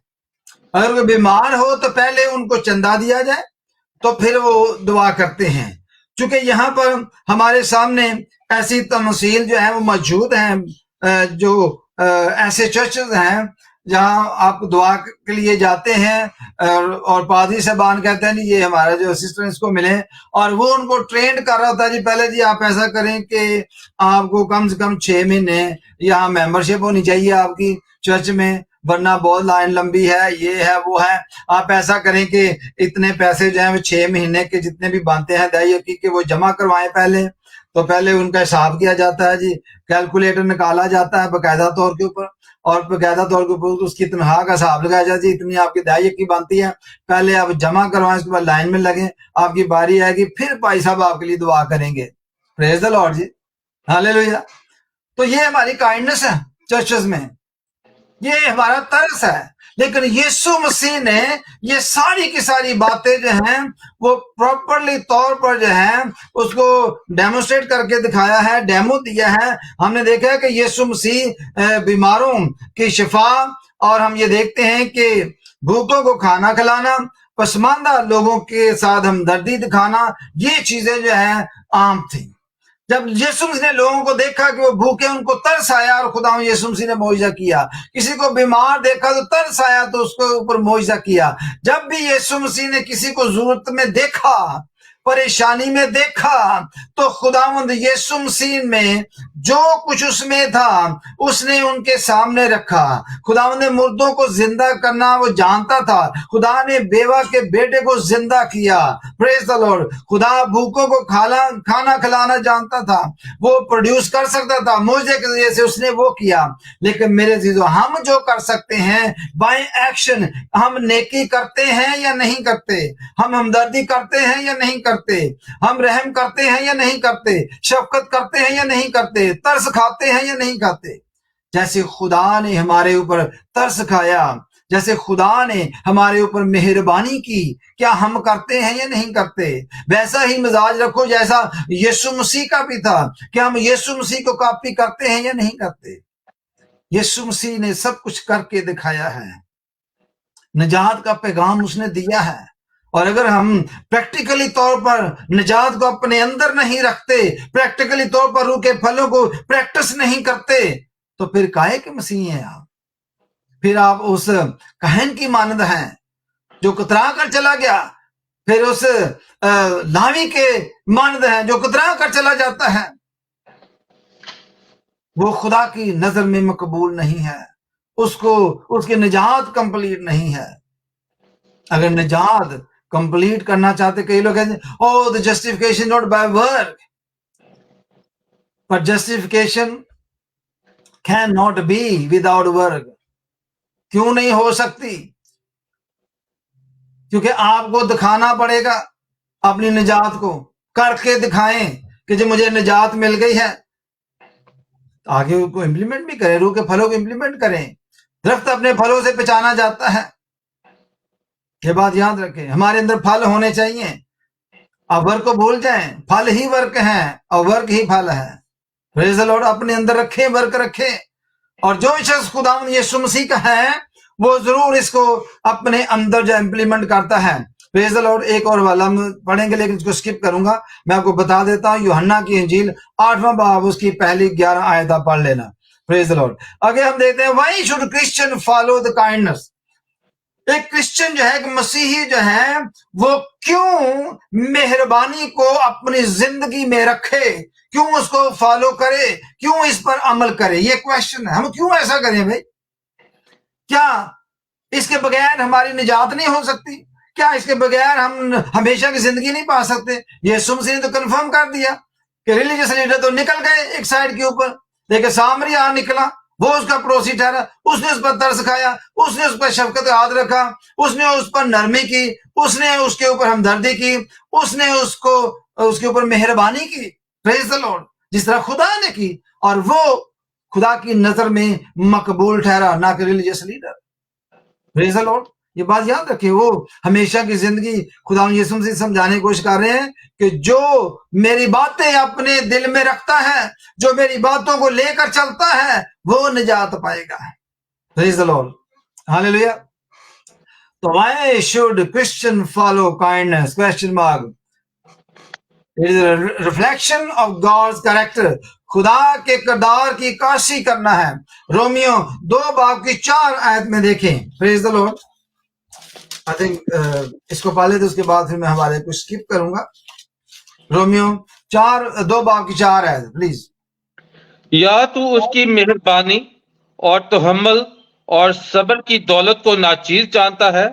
अगर कोई बीमार हो तो पहले उनको चंदा दिया जाए तो फिर वो दुआ करते हैं। चूंकि यहाँ पर हमारे सामने ऐसी तमसील जो है वो मौजूद हैं, जो ऐसे चर्चेज हैं जहां आप दुआ के लिए जाते हैं और पादरी साहबान कहते हैं जी ये हमारा जो असिस्टेंट इसको मिले, और वो उनको ट्रेंड कर रहा होता है जी पहले जी आप ऐसा करें कि आपको कम से कम 6 महीने यहाँ मेंबरशिप होनी चाहिए आपकी चर्च में, वरना बहुत लाइन लंबी है, ये है वो है। आप ऐसा करें कि इतने पैसे जो है वो 6 महीने के जितने भी बनते हैं दाई कि वो जमा करवाएं पहले। तो पहले उनका हिसाब किया जाता है जी, कैलकुलेटर निकाला जाता है बाकायदा तौर के ऊपर, और बाकायदा तौर के ऊपर उसकी तनख्वाह का हिसाब लगाया जाता है, इतनी आपकी दाई की बनती है, पहले आप जमा करवाएं, उसके बाद लाइन में लगे, आपकी बारी आएगी, फिर भाई साहब आपके लिए दुआ करेंगे। Praise the lord ji, hallelujah. तो ये हमारी काइंडनेस है चर्चेस में, ये हमारा तरस है। लेकिन यीशु मसीह ने ये सारी की सारी बातें जो हैं वो प्रॉपरली तौर पर जो है उसको डेमोन्स्ट्रेट करके दिखाया है, डेमो दिया है। हमने देखा है कि यीशु मसीह बीमारों की शिफा, और हम ये देखते हैं कि भूखों को खाना खिलाना, पसमानदा लोगों के साथ हमदर्दी दिखाना, ये चीजें जो है आम थी। जब यीशु मसीह ने लोगों को देखा कि वो भूखे, उनको तरस आया और खुदा यीशु मसीह ने मौजज़ा किया। किसी को बीमार देखा तो तरस आया तो उसके ऊपर मौजज़ा किया। जब भी यीशु मसीह ने किसी को जरूरत में देखा, परेशानी में देखा, तो खुदावंद यीशु मसीह में जो कुछ उसमें था उसने उनके सामने रखा। खुदावंद ने मुर्दों को जिंदा करना वो जानता था। खुदा ने बेवा के बेटे को जिंदा किया। Praise the Lord. खुदा भूखों को खाना खिलाना जानता था, वो प्रोड्यूस कर सकता था, मुझे के जरिए से उसने वो किया। लेकिन मेरे अजीजों, हम जो कर सकते हैं बाय एक्शन, हम नेकी करते हैं या नहीं करते, हम हमदर्दी करते हैं या नहीं करते, हम रहम करते हैं या नहीं करते, शफकत करते हैं या नहीं करते, तरस खाते हैं या नहीं खाते। जैसे खुदा ने हमारे ऊपर तरस खाया, जैसे खुदा ने हमारे ऊपर मेहरबानी की, क्या हम करते हैं या नहीं करते? वैसा ही मिजाज रखो जैसा यीशु मसीह का भी था। क्या हम यीशु मसीह को कॉपी करते हैं या नहीं करते? यीशु मसीह ने सब कुछ करके दिखाया है, निजात का पैगाम उसने दिया है, اور اگر ہم پریکٹیکلی طور پر نجات کو اپنے اندر نہیں رکھتے، پریکٹیکلی طور پر روح کے پھلوں کو پریکٹس نہیں کرتے، تو پھر کاہے کے مسیح ہیں آپ؟ پھر آپ اس کہن کی مانند ہیں جو کترا کر چلا گیا، پھر اس لاوی کے مانند ہیں جو کترا کر چلا جاتا ہے۔ وہ خدا کی نظر میں مقبول نہیں ہے، اس کی نجات کمپلیٹ نہیں ہے۔ اگر نجات کمپلیٹ کرنا چاہتے، کئی لوگ کہتے ہیں oh the justification not by work، but justification cannot be without work۔ کیوں نہیں ہو سکتی؟ کیونکہ آپ کو دکھانا پڑے گا اپنی نجات کو، کر کے دکھائیں کہ جو مجھے نجات مل گئی ہے، آگے ان کو امپلیمنٹ بھی کریں، روح کے پھلوں کو امپلیمنٹ کریں۔ درخت اپنے پھلوں سے پہچانا جاتا ہے، یہ بات یاد رکھیں، ہمارے اندر پھل ہونے چاہیے۔ آپ ورک کو بھول جائیں، پھل ہی ورک ہیں اور ورک ہی پھل ہے۔ پریز دی لارڈ، اپنے اندر رکھیں، ورک رکھیں، اور جو شخص خداوند یسوع مسیح کا ہے وہ ضرور اس کو اپنے اندر جو امپلیمنٹ کرتا ہے۔ پریز دی لارڈ، ایک اور والا ہم پڑھیں گے لیکن اس کو سکپ کروں گا، میں آپ کو بتا دیتا ہوں، یوحنا کی انجیل 8واں باب اس کی پہلی 11 آیت آپ پڑھ لینا۔ پریز دی لارڈ۔ آگے ہم دیکھتے ہیں why should Christian follow the kindness۔ ایک کرسچن جو ہے، ایک مسیحی جو ہے، وہ کیوں مہربانی کو اپنی زندگی میں رکھے، کیوں اس کو فالو کرے، کیوں اس پر عمل کرے؟ یہ کویسچن ہے، ہم کیوں ایسا کریں بھائی؟ کیا اس کے بغیر ہماری نجات نہیں ہو سکتی؟ کیا اس کے بغیر ہم ہمیشہ کی زندگی نہیں پا سکتے؟ یسوع مسیح نے تو کنفرم کر دیا کہ ریلیجس لیڈر تو نکل گئے ایک سائڈ کے اوپر، لیکن سامری نکلا، وہ اس کا پڑوسی ٹھہرا، اس نے اس پر ترس کھایا، اس نے اس پر شفقت کا ہاتھ رکھا، اس نے اس پر نرمی کی، اس نے اس کے اوپر ہمدردی کی، اس نے اس کے اوپر مہربانی کی۔ پریز دی لارڈ، جس طرح خدا نے کی، اور وہ خدا کی نظر میں مقبول ٹھہرا، نہ کہ ریلیجس لیڈر۔ پریز دی لارڈ، یہ بات یاد رکھیں، وہ ہمیشہ کی زندگی خدا یسوع مسیح سمجھانے کی کوشش کر رہے ہیں کہ جو میری باتیں اپنے دل میں رکھتا ہے، جو میری باتوں کو لے کر چلتا ہے، وہ نجات پائے گا۔ پریز دی لارڈ، ہاللیلویا۔ تو why should Christian follow kindness? Question mark. It is a reflection of God's character. خدا کے کردار کی عکاسی کرنا ہے۔ رومیو 2 باب کی 4 آیت میں دیکھیں۔ پریز دی لارڈ۔ I think اس کو پالے تو اس کے بعد پھر میں ہمارے کو سکپ کروں گا۔ رومیو 2 باب کی 4 آیت پلیز۔ یا تو اس کی مہربانی اور تحمل اور صبر کی دولت کو ناچیز جانتا ہے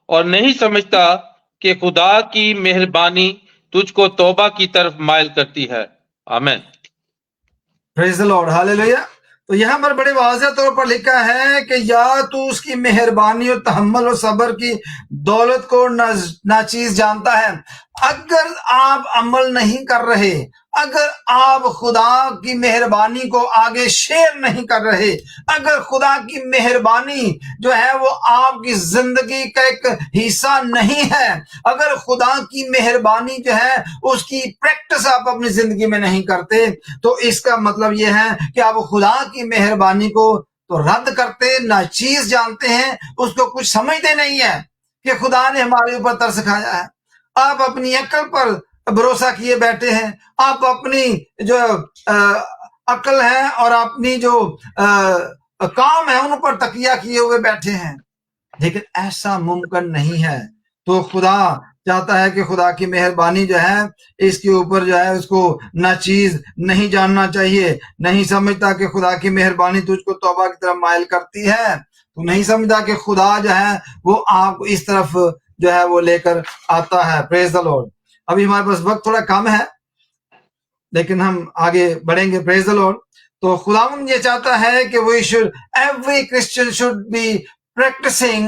اور نہیں سمجھتا کہ خدا کی مہربانی تجھ کو توبہ کی طرف مائل کرتی ہے۔ آمین۔ پریز دی لارڈ، ہاللیلویا۔ تو یہاں پر بڑے واضح طور پر لکھا ہے کہ یا تو اس کی مہربانی اور تحمل اور صبر کی دولت کو ناچیز جانتا ہے۔ اگر آپ عمل نہیں کر رہے، اگر آپ خدا کی مہربانی کو آگے شیئر نہیں کر رہے، اگر خدا کی مہربانی جو ہے وہ آپ کی زندگی کا ایک حصہ نہیں ہے، اگر خدا کی مہربانی جو ہے اس کی پریکٹس آپ اپنی زندگی میں نہیں کرتے، تو اس کا مطلب یہ ہے کہ آپ خدا کی مہربانی کو تو رد کرتے، ناچیز جانتے ہیں، اس کو کچھ سمجھتے نہیں ہیں کہ خدا نے ہمارے اوپر ترس کھایا ہے۔ آپ اپنی عقل پر بھروسہ کیے بیٹھے ہیں، آپ اپنی جو عقل ہے اور اپنی جو کام ہے ان پر تکیہ کیے ہوئے بیٹھے ہیں، لیکن ایسا ممکن نہیں ہے۔ تو خدا چاہتا ہے کہ خدا کی مہربانی جو ہے اس کے اوپر جو ہے اس کو ناچیز نہیں جاننا چاہیے۔ نہیں سمجھتا کہ خدا کی مہربانی تجھ کو توبہ کی طرف مائل کرتی ہے، تو نہیں سمجھتا کہ خدا جو ہے وہ آپ کو اس طرف جو ہے وہ لے کر آتا ہے۔ پریز دی لارڈ۔ ابھی ہمارے پاس وقت تھوڑا کم ہے لیکن ہم آگے بڑھیں گے۔ پریز دی لارڈ۔ تو خداوند یہ چاہتا ہے کہ every Christian should be practicing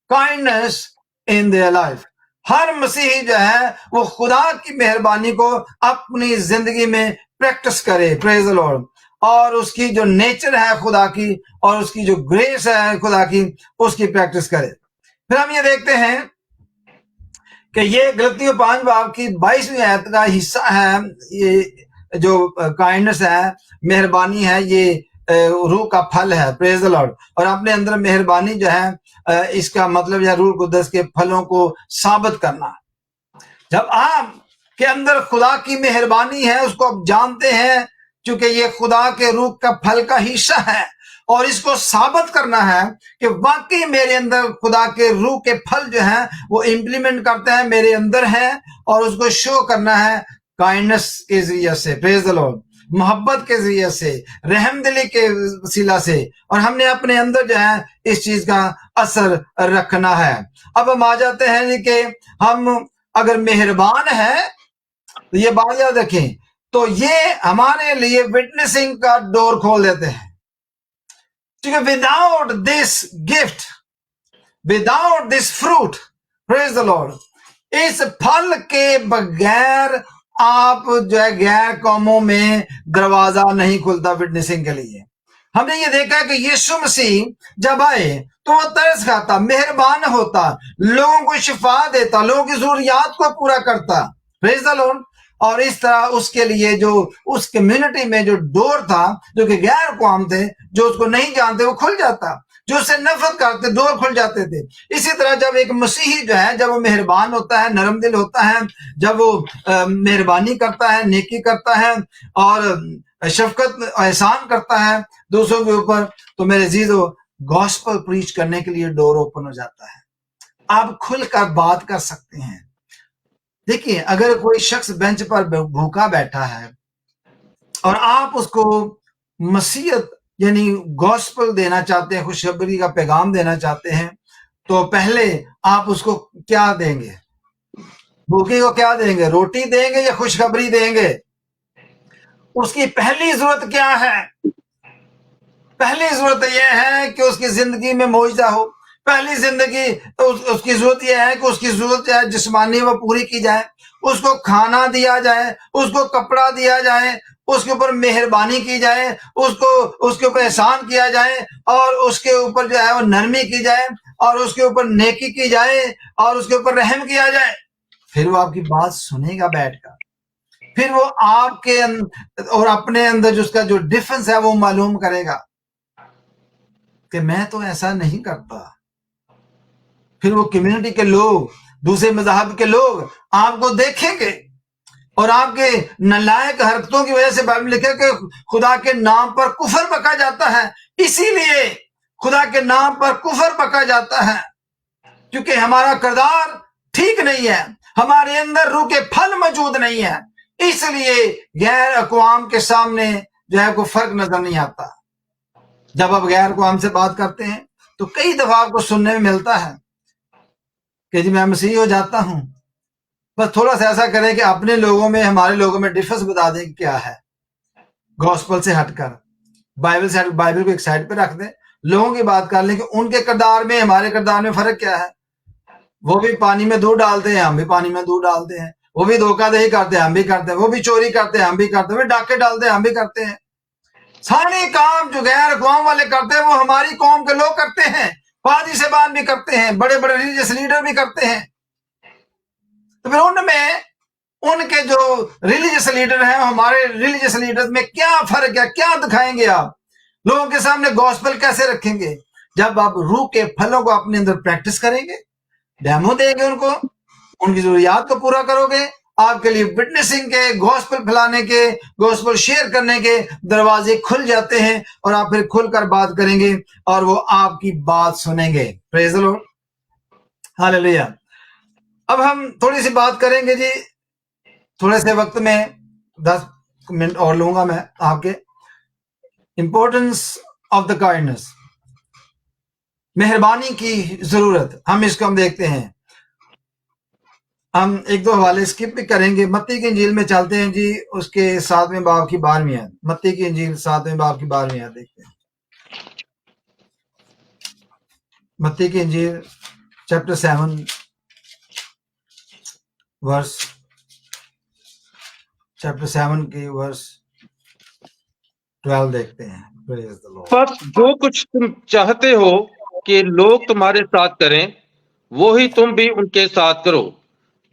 kindness in their life۔ ہر مسیحی جو ہے وہ خدا کی مہربانی کو اپنی زندگی میں پریکٹس کرے۔ پریز دی لارڈ۔ اور اس کی جو نیچر ہے خدا کی، اور اس کی جو گریس ہے خدا کی، اس کی پریکٹس کرے۔ پھر ہم یہ دیکھتے ہیں کہ یہ غلطیوں 5 باب کی 22ویں آیت کا حصہ ہے۔ یہ جو کائنڈنس ہے، مہربانی ہے، یہ रूह का फल है, प्रेज द लॉर्ड। और अपने अंदर मेहरबानी जो है इसका मतलब या रूह कुदस के फलों को साबित करना। जब आप के अंदर खुदा की मेहरबानी है, उसको आप जानते हैं, क्योंकि ये खुदा के रूह का फल का हिस्सा है, और इसको साबित करना है कि वाकई मेरे अंदर खुदा के रूह के फल जो हैं वो इम्प्लीमेंट करते हैं, मेरे अंदर है, और उसको शो करना है काइंडनेस के जरिए से, प्रेज द लॉर्ड, मोहब्बत के जरिए से, रहमदिली के वसीला से, और हमने अपने अंदर जो है इस चीज का असर रखना है। अब हम आ जाते हैं जी कि हम अगर मेहरबान है तो ये बात याद रखें, तो ये हमारे लिए विटनेसिंग का डोर खोल देते हैं, क्योंकि without this gift, without this fruit, praise the Lord, इस फल के बगैर आप जो है गैर कौमों में दरवाजा नहीं खुलता विटनेसिंग के लिए। हमने ये देखा कि यीशु मसीह जब आए तो वो तरस खाता, मेहरबान होता, लोगों को शिफा देता, लोगों की जरूरियात को पूरा करता, प्रेज द लॉर्ड। और इस तरह उसके लिए जो उस कम्युनिटी में जो डोर था, जो कि गैर कौम थे, जो उसको नहीं जानते, वो खुल जाता, जो उससे नफरत करते डोर खुल जाते थे। इसी तरह जब एक मसीही जो है, जब वो मेहरबान होता है, नरम दिल होता है, जब वो मेहरबानी करता है, नेकी करता है और शफकत एहसान करता है दूसरों के ऊपर, तो मेरे अजीजों गॉस्पेल प्रीच करने के लिए डोर ओपन हो जाता है। आप खुलकर बात कर सकते हैं। देखिए, अगर कोई शख्स बेंच पर भूखा बैठा है और आप उसको मसीहत यानी गॉस्पेल देना चाहते हैं, खुशखबरी का पैगाम देना चाहते हैं, तो पहले आप उसको क्या देंगे? भूखे को क्या देंगे? रोटी देंगे या खुशखबरी देंगे? उसकी पहली जरूरत क्या है? पहली जरूरत यह है कि उसकी जिंदगी में मौजूदा हो। पहली जिंदगी उसकी जरूरत यह है कि उसकी जरूरत है जिस्मानी वो पूरी की जाए, उसको खाना दिया जाए, उसको कपड़ा दिया जाए, उसके ऊपर मेहरबानी की जाए, उसके ऊपर एहसान किया जाए, और उसके ऊपर जो है वो नरमी की जाए, और उसके ऊपर नेकी की जाए, और उसके ऊपर रहम किया जाए। फिर वो आपकी बात सुनेगा बैठकर, फिर वो आपके और अपने अंदर जो उसका जो डिफरेंस है वो मालूम करेगा कि मैं तो ऐसा नहीं करता। फिर वो कम्युनिटी के लोग, दूसरे मज़हब के लोग आपको देखेंगे, और आपके नालायक हरकतों की वजह से बाइबल लिखे कि खुदा के नाम पर कुफर बका जाता है। इसीलिए खुदा के नाम पर कुफर बका जाता है, क्योंकि हमारा किरदार ठीक नहीं है, हमारे अंदर रूह के फल मौजूद नहीं है, इसलिए गैर अक़वाम के सामने जो है कोई फर्क नजर नहीं आता। जब आप गैर अक़वाम से बात करते हैं तो कई दफा आपको सुनने में मिलता है कि जी मैं मसीह हो जाता हूं, बस थोड़ा सा ऐसा करें कि अपने लोगों में, हमारे लोगों में डिफरेंस बता दें कि क्या है, गॉस्पेल से हटकर बाइबल को एक साइड पे रख दें, लोगों की बात कर लें कि उनके किरदार में हमारे किरदार में फर्क क्या है। वो भी पानी में दूध डालते हैं, हम भी पानी में दूध डालते हैं, वो भी धोखाधड़ी करते हैं, हम भी करते हैं, वो भी चोरी करते हैं, हम भी करते हैं, वो डाके डालते हैं, हम भी करते हैं। सारे काम जो गैर कौम वाले करते हैं वो हमारी कौम के लोग करते हैं, पादी साहबान भी करते हैं, बड़े बड़े रिलीजियस लीडर भी करते हैं। तो फिर उनमें उनके जो रिलीजियस लीडर हैं, हमारे रिलीजियस लीडर्स में क्या फर्क है? क्या दिखाएंगे आप लोगों के सामने? गॉस्पेल कैसे रखेंगे? जब आप रूह के फलों को अपने अंदर प्रैक्टिस करेंगे, डेमो देंगे उनको, उनकी जरूरियात को पूरा करोगे, आपके लिए विटनेसिंग के, गॉस्पेल फैलाने के, गॉस्पेल शेयर करने के दरवाजे खुल जाते हैं, और आप फिर खुलकर बात करेंगे और वो आपकी बात सुनेंगे। Praise the lord, hallelujah. अब हम थोड़ी सी बात करेंगे जी, थोड़े से वक्त में 10 मिनट और लूंगा मैं आपके। इंपॉर्टेंस ऑफ द काइंडनेस, मेहरबानी की जरूरत, हम देखते हैं। हम एक दो हवाले स्किप भी करेंगे। मत्ती की इंजील में चलते हैं जी, उसके 7वें बाब की 12वीं आयत। मत्ती की इंजील 7वें बाब की 12वीं आयत देखते हैं। मत्ती की इंजील चैप्टर 7 वर्स चैप्टर 7 की वर्स 12 देखते हैं। Praise the Lord. बस जो कुछ तुम चाहते हो कि लोग तुम्हारे साथ करें, वो ही तुम भी उनके साथ करो,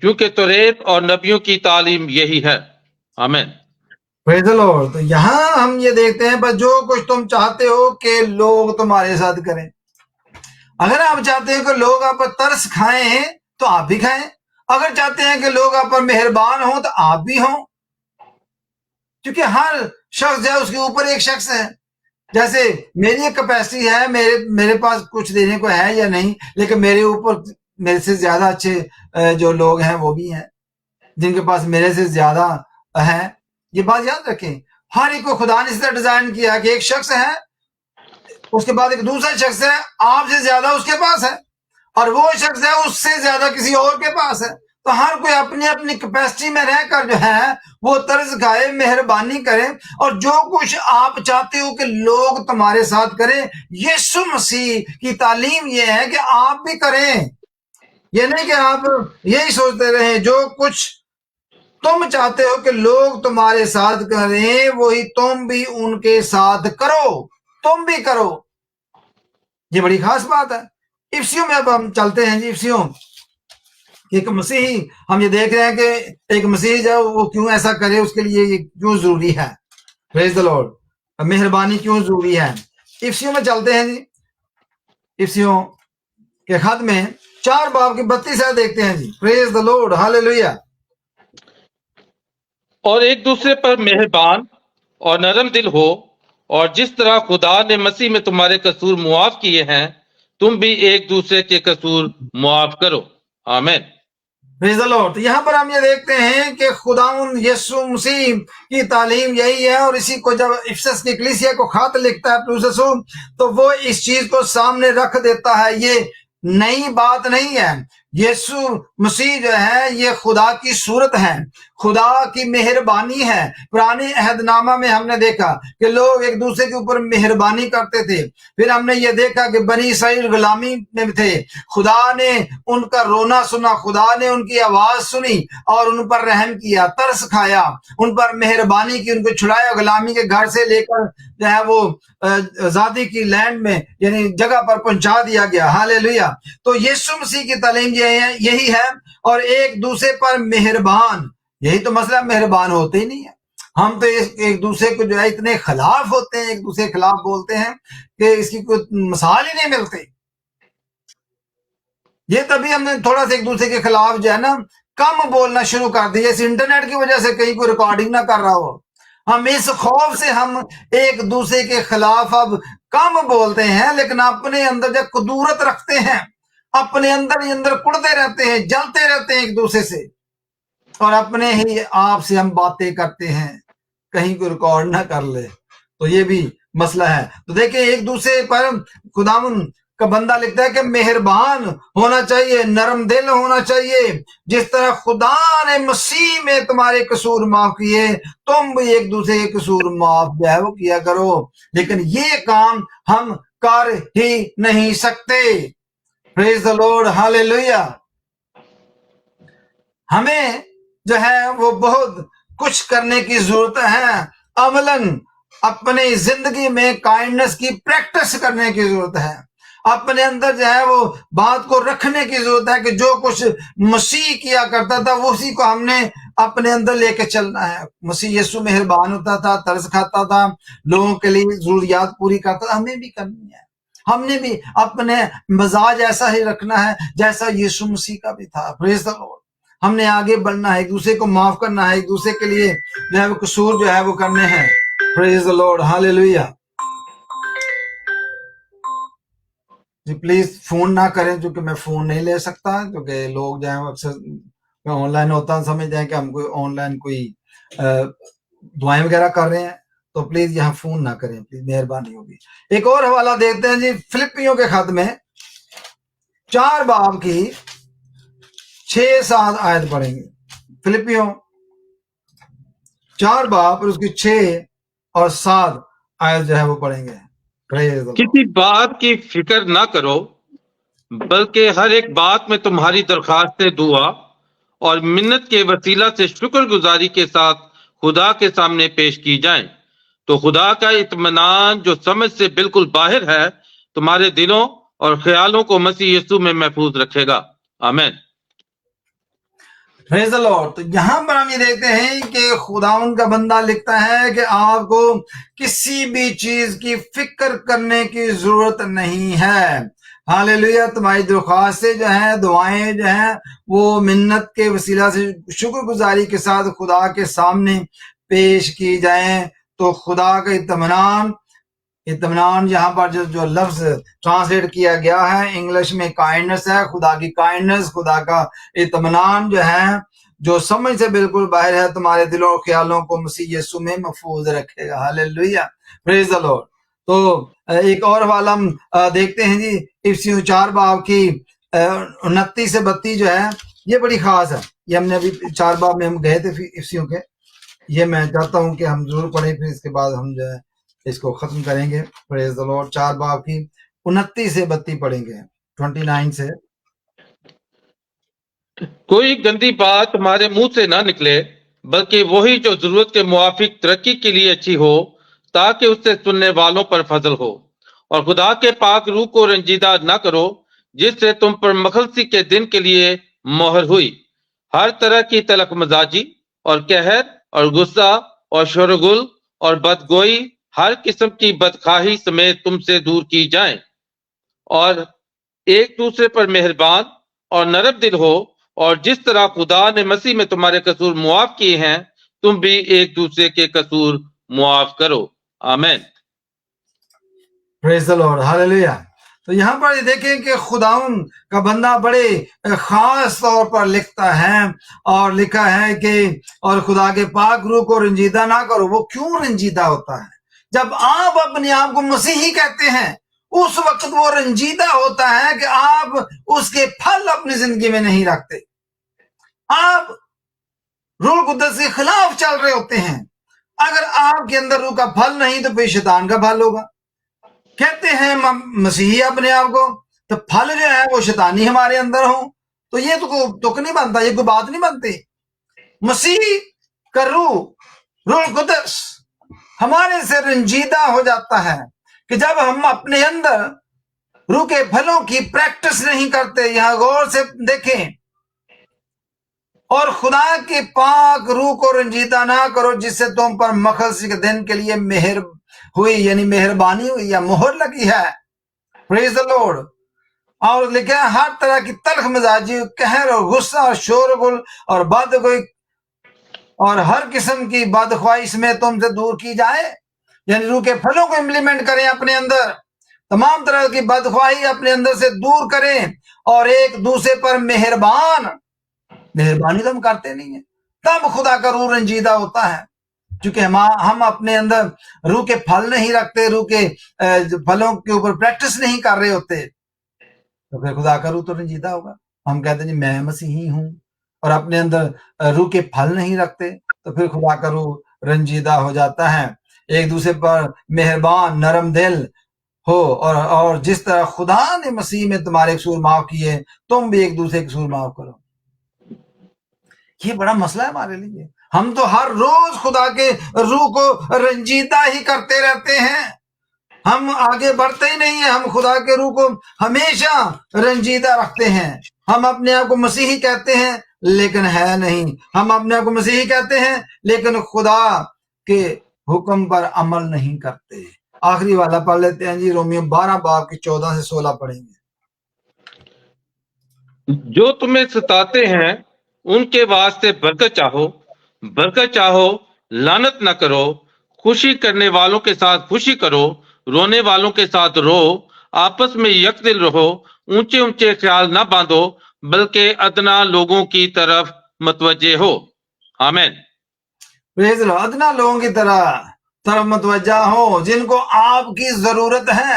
क्योंकि तौरात और नबियों की तालीम यही है। आमीन। Praise the Lord. تو یہاں ہم یہ دیکھتے ہیں بس جو کچھ تم چاہتے ہو کہ لوگ تمہارے ساتھ کریں. اگر آپ چاہتے ہیں کہ لوگ آپ پر ترس کھائیں تو آپ بھی کھائیں. اگر چاہتے ہیں کہ لوگ آپ پر مہربان ہوں تو آپ بھی ہوں. کیونکہ ہر شخص جو ہے اس کے اوپر ایک شخص ہے. جیسے میری ایک کیپیسٹی ہے, میرے پاس کچھ دینے کو ہے یا نہیں, لیکن میرے اوپر میرے سے زیادہ اچھے جو لوگ ہیں وہ بھی ہیں جن کے پاس میرے سے زیادہ ہیں. یہ بات یاد رکھیں, ہر ایک کو خدا نے اس طرح ڈیزائن کیا کہ ایک شخص ہے, اس کے بعد ایک دوسرا شخص ہے, آپ سے زیادہ اس کے پاس ہے, اور وہ شخص ہے اس سے زیادہ کسی اور کے پاس ہے. تو ہر کوئی اپنی اپنی کیپیسٹی میں رہ کر جو ہے وہ طرز کھائے, مہربانی کرے, اور جو کچھ آپ چاہتے ہو کہ لوگ تمہارے ساتھ کریں. یسوع مسیح کی تعلیم یہ ہے کہ آپ بھی کریں. یہ نہیں کہ آپ یہی سوچتے رہیں جو کچھ تم چاہتے ہو کہ لوگ تمہارے ساتھ کریں وہی تم بھی ان کے ساتھ کرو, تم بھی کرو. یہ بڑی خاص بات ہے. افسیوں میں اب ہم چلتے ہیں جی. افسیوں ایک مسیحی, ہم یہ دیکھ رہے ہیں کہ ایک مسیحی جو وہ کیوں ایسا کرے, اس کے لیے یہ کیوں ضروری ہے. پریز دی لارڈ. مہربانی کیوں ضروری ہے. افسیوں میں چلتے ہیں جی. افسیوں کے خط میں 4 باب کی 32 آیت دیکھتے ہیں جی. پریز دی لارڈ, ہاللیلویہ. اور ایک دوسرے پر مہربان اور نرم دل ہو, اور جس طرح خدا نے مسیح میں تمہارے قصور معاف کیے ہیں تم بھی ایک دوسرے کے قصور معاف کرو. آمین. پریز دی لارڈ. یہاں پر ہم یہ دیکھتے ہیں کہ خداوند یسوع مسیح کی تعلیم یہی ہے, اور اسی کو جب افسس کی کلیسیا کو خط لکھتا ہے پولس رسول, تو وہ اس چیز کو سامنے رکھ دیتا ہے. یہ نئی بات نہیں ہے. یسوع مسیح جو ہے یہ خدا کی صورت ہے, خدا کی مہربانی ہے. پرانے عہد نامہ میں ہم نے دیکھا کہ لوگ ایک دوسرے کے اوپر مہربانی کرتے تھے. پھر ہم نے یہ دیکھا کہ بنی اسرائیل غلامی میں تھے, خدا نے ان کا رونا سنا, خدا نے ان کی آواز سنی اور ان پر رحم کیا, ترس کھایا, ان پر مہربانی کی, ان کو چھڑایا, غلامی کے گھر سے لے کر جو ہے وہ آزادی کی لینڈ میں یعنی جگہ پر پہنچا دیا گیا. ہاللیلویہ. تو یسوع مسیح کی تعلیم یہی ہے, اور ایک دوسرے پر مہربان. یہی تو مسئلہ, مہربان ہوتے ہی نہیں ہے. ہم تو ایک دوسرے کو جو ہے اتنے خلاف ہوتے ہیں, ایک دوسرے کے خلاف بولتے ہیں کہ اس کی کوئی مثال ہی نہیں ملتی. یہ تبھی ہم نے تھوڑا سا ایک دوسرے کے خلاف جو ہے نا کم بولنا شروع کر دیا. اس انٹرنیٹ کی وجہ سے کہیں کوئی ریکارڈنگ نہ کر رہا ہو, ہم اس خوف سے ہم ایک دوسرے کے خلاف اب کم بولتے ہیں, لیکن اپنے اندر جب قدورت رکھتے ہیں, اپنے اندر کڑتے رہتے ہیں, جلتے رہتے ہیں ایک دوسرے سے, اور اپنے ہی آپ سے ہم باتیں کرتے ہیں, کہیں کوئی ریکارڈ نہ کر لے. تو یہ بھی مسئلہ ہے. تو دیکھیں ایک دوسرے پر خداوند کا بندہ لکھتا ہے کہ مہربان ہونا چاہیے, نرم دل ہونا چاہیے. جس طرح خدا نے مسیح میں تمہارے قصور معاف کیے تم بھی ایک دوسرے کے قصور معاف جو ہے وہ کیا کرو. لیکن یہ کام ہم کر ہی نہیں سکتے. پریز دی لارڈ, ہاللیلویہ. ہمیں جو ہے وہ بہت کچھ کرنے کی ضرورت ہے. عملاً اپنی زندگی میں کائنڈنس کی پریکٹس کرنے کی ضرورت ہے. اپنے اندر جو ہے وہ بات کو رکھنے کی ضرورت ہے کہ جو کچھ مسیح کیا کرتا تھا اسی کو ہم نے اپنے اندر لے کے چلنا ہے. مسیح یسوع مہربان ہوتا تھا, ترس کھاتا تھا, لوگوں کے لیے ضروریات پوری کرتا تھا. ہمیں بھی کرنی ہے. ہم نے بھی اپنے مزاج ایسا ہی رکھنا ہے جیسا یسوع مسیح کا بھی تھا. پریز دی لارڈ. ہم نے آگے بڑھنا ہے, ایک دوسرے کو معاف کرنا ہے, ایک دوسرے کے لیے جو ہے وہ قصور جو ہے وہ کرنے ہیں. پریز دی لارڈ, ہاللیلویہ. جی پلیز فون نہ کریں, کیونکہ میں فون نہیں لے سکتا, کیونکہ لوگ جو ہیں اکثر میں آن لائن ہوتا سمجھتے ہیں کہ ہم کوئی آن لائن کوئی دعائیں وغیرہ کر رہے ہیں. تو پلیز یہاں فون نہ کریں, پلیز, مہربانی ہوگی. ایک اور حوالہ دیکھتے ہیں جی. فلپیوں کے خط میں 4 باب کی 6-7 آیت پڑھیں گے. فلپیوں 4 باب اور اس کی 6 اور 7 آیت جو ہے وہ پڑھیں گے. کسی بات کی فکر نہ کرو, بلکہ ہر ایک بات میں تمہاری درخواست دعا اور منت کے وسیلہ سے شکر گزاری کے ساتھ خدا کے سامنے پیش کی جائیں, تو خدا کا اطمینان جو سمجھ سے بالکل باہر ہے تمہارے دلوں اور خیالوں کو مسیح یسوع میں محفوظ رکھے گا. آمین. Praise the Lord. تو یہاں پر ہم یہ دیکھتے ہیں کہ خداوند کا بندہ لکھتا ہے کہ آپ کو کسی بھی چیز کی فکر کرنے کی ضرورت نہیں ہے. ہاللیلویا. تمہاری درخواستیں جو ہیں، دعائیں جو ہیں، وہ منت کے وسیلہ سے شکر گزاری کے ساتھ خدا کے سامنے پیش کی جائیں تو خدا کا اطمینان یہاں پر جو لفظ ٹرانسلیٹ کیا گیا ہے انگلش میں کائنڈنس ہے. خدا کی کائنڈنس، خدا کا اطمینان جو ہے، جو سمجھ سے بالکل باہر ہے، تمہارے دلوں اور خیالوں کو مسیح یسوع میں محفوظ رکھے گا. ہاللیلویا. پریز دی لارڈ. تو ایک اور حوالہ ہم دیکھتے ہیں جی، افسیوں 4 باب کی 29 سے 32 جو ہے، یہ بڑی خاص ہے. یہ ہم نے ابھی 4 باب میں ہم گئے تھے افسیوں کے. یہ میں چاہتا ہوں کہ ہم ضرور پڑھیں، پھر اس کے بعد ہم جو ہے اس کو ختم کریں گے. پریز دی لارڈ. 4 باب کی 29 سے 32 پڑھیں گے، 29 سے. کوئی گندی بات تمہارے منہ سے نہ نکلے، بلکہ وہی جو ضرورت کے موافق ترقی کے لیے اچھی ہو، تاکہ اس سے سننے والوں پر فضل ہو. اور خدا کے پاک روح کو رنجیدہ نہ کرو، جس سے تم پر مخلصی کے دن کے لیے مہر ہوئی. ہر طرح کی تلخ مزاجی اور قہر اور غصہ اور شورغل اور بدگوئی، ہر قسم کی بدخواہی سمیت تم سے دور کی جائیں، اور ایک دوسرے پر مہربان اور نرم دل ہو. اور جس طرح خدا نے مسیح میں تمہارے قصور معاف کیے ہیں، تم بھی ایک دوسرے کے قصور معاف کرو. آمین. پریز دی لارڈ. ہاللیلویا. تو یہاں پر یہ دیکھیں کہ خداوند کا بندہ بڑے خاص طور پر لکھتا ہے اور لکھا ہے کہ اور خدا کے پاک روح کو رنجیدہ نہ کرو. وہ کیوں رنجیدہ ہوتا ہے؟ جب آپ اپنے آپ کو مسیحی کہتے ہیں، اس وقت وہ رنجیدہ ہوتا ہے کہ آپ اس کے پھل اپنی زندگی میں نہیں رکھتے. آپ روح القدس کے خلاف چل رہے ہوتے ہیں. اگر آپ کے اندر روح کا پھل نہیں تو پھر شیطان کا پھل ہوگا. کہتے ہیں مسیحی اپنے آپ کو، تو پھل جو ہے وہ شیطانی ہمارے اندر ہوں، تو یہ تو نہیں بنتا، یہ کوئی بات نہیں بنتی. مسیح کا روح القدس ہمارے سے رنجیدہ ہو جاتا ہے کہ جب ہم اپنے اندر روح کے پھلوں کی پریکٹس نہیں کرتے. یہاں غور سے دیکھیں، اور خدا کے پاک روح کو رنجیدہ نہ کرو، جس سے تم پر مخلصی کے دن کے لیے مہر ہوئی، یعنی مہربانی ہوئی یا مہر لگی ہے. پریز دی لارڈ. اور لکھا ہے ہر طرح کی تلخ مزاجی، قہر اور غصہ اور شورغل اور بدگوئی اور ہر قسم کی بدخواہش میں تم سے دور کی جائے. یعنی روح کے پھلوں کو امپلیمنٹ کریں اپنے اندر، تمام طرح کی بدخواہی اپنے اندر سے دور کریں، اور ایک دوسرے پر مہربانی تو ہم کرتے نہیں ہیں. تب خدا کا روح رنجیدہ ہوتا ہے، چونکہ ہم اپنے اندر روح کے پھل نہیں رکھتے، روح کے پھلوں کے اوپر پریکٹس نہیں کر رہے ہوتے، تو پھر خدا کا روح تو رنجیدہ ہوگا. ہم کہتے ہیں جی میں مسیحی ہوں اور اپنے اندر روح کے پھل نہیں رکھتے، تو پھر خدا کا روح رنجیدہ ہو جاتا ہے. ایک دوسرے پر مہربان نرم دل ہو، اور جس طرح خدا نے مسیح میں تمہارے قصور معاف کیے، تم بھی ایک دوسرے کے قصور معاف کرو. یہ بڑا مسئلہ ہے ہمارے لیے. ہم تو ہر روز خدا کے روح کو رنجیدہ ہی کرتے رہتے ہیں، ہم آگے بڑھتے ہی نہیں ہیں. ہم خدا کے روح کو ہمیشہ رنجیدہ رکھتے ہیں. ہم اپنے آپ کو مسیحی کہتے ہیں لیکن ہے نہیں. ہم اپنے آپ کو مسیحی کہتے ہیں لیکن خدا کے حکم پر عمل نہیں کرتے. آخری والا پڑھ لیتے ہیں جی، رومیو 12 باب کی 14 سے 16 پڑھیں گے. جو تمہیں ستاتے ہیں ان کے واسطے برکت چاہو، لعنت نہ کرو. خوشی کرنے والوں کے ساتھ خوشی کرو، رونے والوں کے ساتھ رو. آپس میں یک دل رہو، اونچے خیال نہ باندھو، بلکہ ادنا لوگوں کی طرف متوجہ ہو. آمین. پریز لو. ادنا لوگوں کی طرف متوجہ ہو، جن کو آپ کی ضرورت ہے.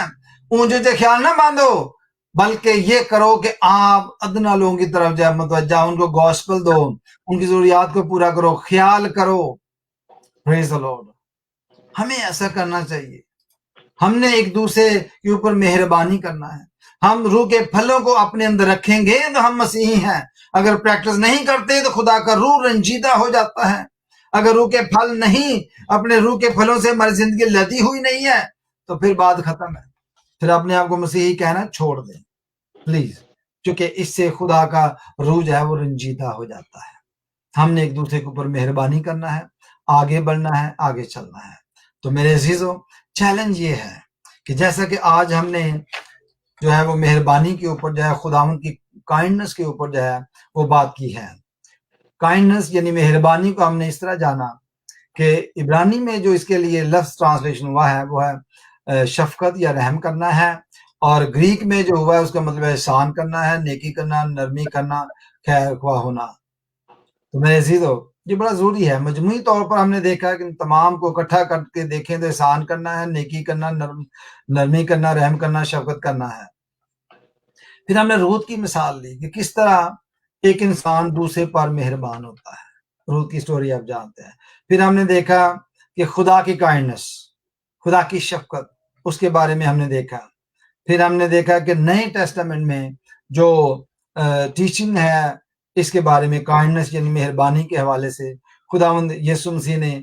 اونچے خیال نہ باندھو، بلکہ یہ کرو کہ آپ ادنا لوگوں کی طرف جائے متوجہ، ان کو گوسپل دو، ان کی ضروریات کو پورا کرو، خیال کرو. پریز دی لارڈ. ہمیں ایسا کرنا چاہیے. ہم نے ایک دوسرے کے اوپر مہربانی کرنا ہے. ہم روح کے پھلوں کو اپنے اندر رکھیں گے تو ہم مسیحی ہیں. اگر پریکٹس نہیں کرتے تو خدا کا روح رنجیدہ ہو جاتا ہے. اگر روح کے پھل نہیں، اپنے روح کے پھلوں سے ہماری زندگی لدی ہوئی نہیں ہے، تو پھر بات ختم ہے. پھر اپنے آپ کو مسیحی کہنا چھوڑ دیں پلیز، کیونکہ اس سے خدا کا روح جو ہے وہ رنجیدہ ہو جاتا ہے. ہم نے ایک دوسرے کے اوپر مہربانی کرنا ہے, آگے بڑھنا ہے, آگے چلنا ہے. تو میرے عزیزوں, چیلنج یہ ہے کہ جیسا کہ آج ہم نے جو ہے وہ مہربانی کے اوپر جو ہے خداوند کی کائنڈنس کے اوپر جو ہے وہ بات کی ہے. کائنڈنس یعنی مہربانی کو ہم نے اس طرح جانا کہ عبرانی میں جو اس کے لیے لفظ ٹرانسلیشن ہوا ہے وہ ہے شفقت یا رحم کرنا ہے, اور گریک میں جو ہوا ہے اس کا مطلب ہے احسان کرنا ہے, نیکی کرنا, نرمی کرنا, خیر خواہ ہونا. تو میرے عزیزو, یہ بڑا ضروری ہے. مجموعی طور پر ہم نے دیکھا کہ ان تمام کو اکٹھا کر کے دیکھیں تو احسان کرنا ہے, نیکی کرنا, نرمی کرنا, رحم کرنا, شفقت کرنا ہے. پھر ہم نے روت کی مثال لی کہ کس طرح ایک انسان دوسرے پر مہربان ہوتا ہے. روت کی سٹوری آپ جانتے ہیں. پھر ہم نے دیکھا کہ خدا کی کائنڈنس, خدا کی شفقت, اس کے بارے میں ہم نے دیکھا. پھر ہم نے دیکھا کہ نئے ٹیسٹامنٹ میں جو ٹیچنگ ہے اس کے بارے میں کائنڈنس یعنی مہربانی کے حوالے سے خداوند یسوع مسیح نے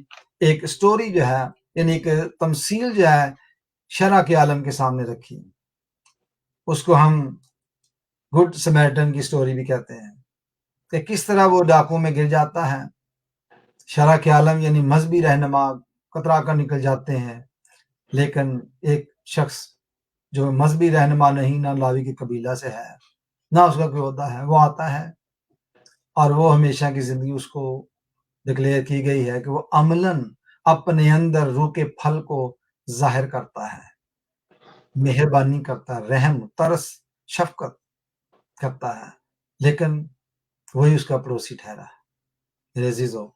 ایک سٹوری جو ہے یعنی ایک تمثیل جو ہے شرع کے عالم کے سامنے رکھی. اس کو ہم گڈ سمیرٹن کی سٹوری بھی کہتے ہیں کہ کس طرح وہ ڈاکوں میں گر جاتا ہے. شرع کے عالم یعنی مذہبی رہنما کترا کر نکل جاتے ہیں, لیکن ایک شخص جو مذہبی رہنما نہیں, نہ لاوی کے قبیلہ سے ہے, نہ اس کا کوئی عہدہ ہے, وہ آتا ہے اور وہ ہمیشہ کی زندگی اس کو ڈکلیئر کی گئی ہے کہ وہ عملاً اپنے اندر روح کے پھل کو ظاہر کرتا ہے, مہربانی کرتا ہے, رحم, ترس, شفقت کرتا ہے, لیکن وہی اس کا پڑوسی ٹھہرا ہے. میرے عزیزو,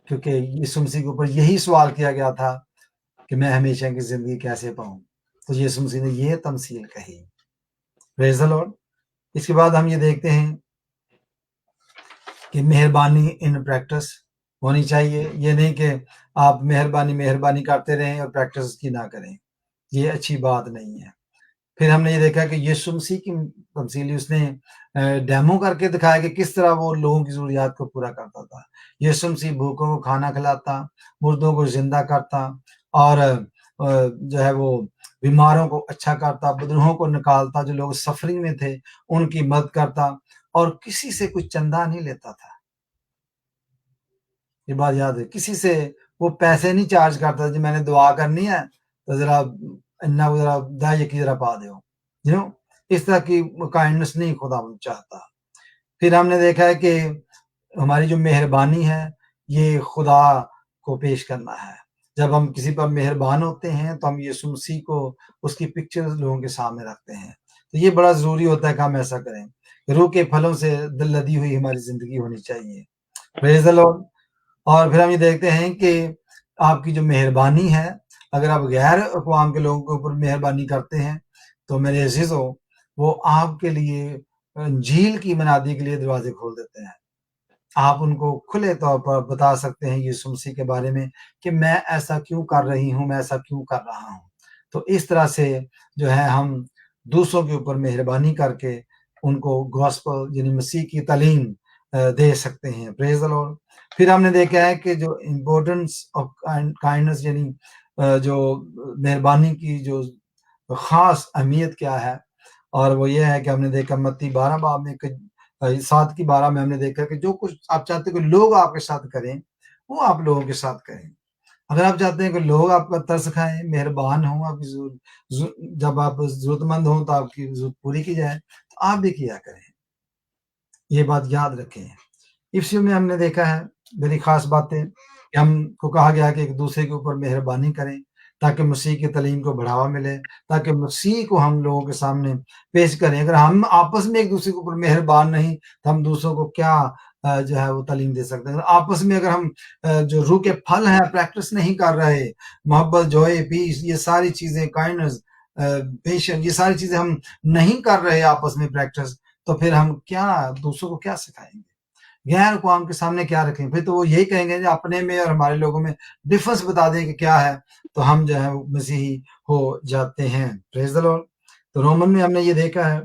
کیونکہ یسوع مسیح کے اوپر یہی سوال کیا گیا تھا کہ میں ہمیشہ کی زندگی کیسے پاؤں, تو یسوع مسیح نے یہ تمثیل کہی. پریز دی لارڈ. اس کے بعد ہم یہ دیکھتے ہیں کہ مہربانی ان پریکٹس ہونی چاہیے. یہ نہیں کہ آپ مہربانی کرتے رہیں اور پریکٹس کی نہ کریں, یہ اچھی بات نہیں ہے. پھر ہم نے یہ دیکھا کہ یسوع مسیح کی تمثیلی اس نے ڈیمو کر کے دکھایا کہ کس طرح وہ لوگوں کی ضروریات کو پورا کرتا تھا. یسوع مسیح بھوکوں کو کھانا کھلاتا, مردوں کو زندہ کرتا, اور جو ہے وہ بیماروں کو اچھا کرتا, بدروہوں کو نکالتا, جو لوگ سفرنگ میں تھے ان کی مدد کرتا, اور کسی سے کچھ چندہ نہیں لیتا تھا. یہ بات یاد ہے, کسی سے وہ پیسے نہیں چارج کرتا جی میں نے دعا کرنی ہے تو ذرا ذرا پا دو. اس طرح کی کائنڈنس نہیں خدا چاہتا. پھر ہم نے دیکھا ہے کہ ہماری جو مہربانی ہے یہ خدا کو پیش کرنا ہے. جب ہم کسی پر مہربان ہوتے ہیں تو ہم یسوع مسیح کو اس کی پکچر لوگوں کے سامنے رکھتے ہیں. تو یہ بڑا ضروری ہوتا ہے کہ ہم ایسا کریں. روح کے پھلوں سے دل لدی ہوئی ہماری زندگی ہونی چاہیے. پریز دی لارڈ. اور پھر ہم یہ دیکھتے ہیں کہ آپ کی جو مہربانی ہے, اگر آپ غیر اقوام کے لوگوں کے اوپر مہربانی کرتے ہیں تو میرے عزیزوں وہ آپ کے لیے انجیل کی منادی کے لیے دروازے کھول دیتے ہیں. آپ ان کو کھلے طور پر بتا سکتے ہیں یسوع مسیح کے بارے میں کہ میں ایسا کیوں کر رہی ہوں, میں ایسا کیوں کر رہا ہوں. تو اس طرح سے جو ہے ہم دوسروں کے اوپر مہربانی کر کے ان کو گاسپل یعنی مسیح کی تعلیم دے سکتے ہیں. پریز دی لارڈ. پھر ہم نے دیکھا ہے کہ جو امپورٹنس آف کائنڈنس یعنی جو مہربانی کی جو خاص اہمیت کیا ہے, اور وہ یہ ہے کہ ہم نے دیکھا متی 12 باب میں 7:12 میں ہم نے دیکھا کہ جو کچھ آپ چاہتے ہیں کہ لوگ آپ کے ساتھ کریں وہ آپ لوگوں کے ساتھ کریں. اگر آپ چاہتے ہیں کہ لوگ آپ کا ترس کھائیں, مہربان ہوں, آپ کی جب آپ ضرورت مند ہوں تو آپ کی ضرورت پوری کی جائے, تو آپ بھی کیا کریں. یہ بات یاد رکھیں. افسیوں میں ہم نے دیکھا ہے بڑی خاص باتیں کہ ہم کو کہا گیا کہ ایک دوسرے کے اوپر مہربانی کریں تاکہ مسیح کی تعلیم کو بڑھاوا ملے, تاکہ مسیح کو ہم لوگوں کے سامنے پیش کریں. اگر ہم آپس میں ایک دوسرے کے اوپر مہربان نہیں تو ہم دوسروں کو کیا جو ہے وہ تعلیم دے سکتے ہیں. آپس میں اگر ہم جو روح کے پھل ہیں پریکٹس نہیں کر رہے, محبت, جوائے, پیس, یہ ساری چیزیں, کائنڈنس, پیشنس, یہ ساری چیزیں ہم نہیں کر رہے آپس میں پریکٹس, تو پھر ہم کیا دوسروں کو کیا سکھائیں گے, غیر اقوام کے سامنے کیا رکھیں. پھر تو وہ یہی کہیں گے اپنے میں اور ہمارے لوگوں میں ڈفرنس بتا دیں کہ کیا ہے, تو ہم جو ہے مسیحی ہو جاتے ہیں. پریز دی لارڈ. تو رومن میں ہم نے یہ دیکھا ہے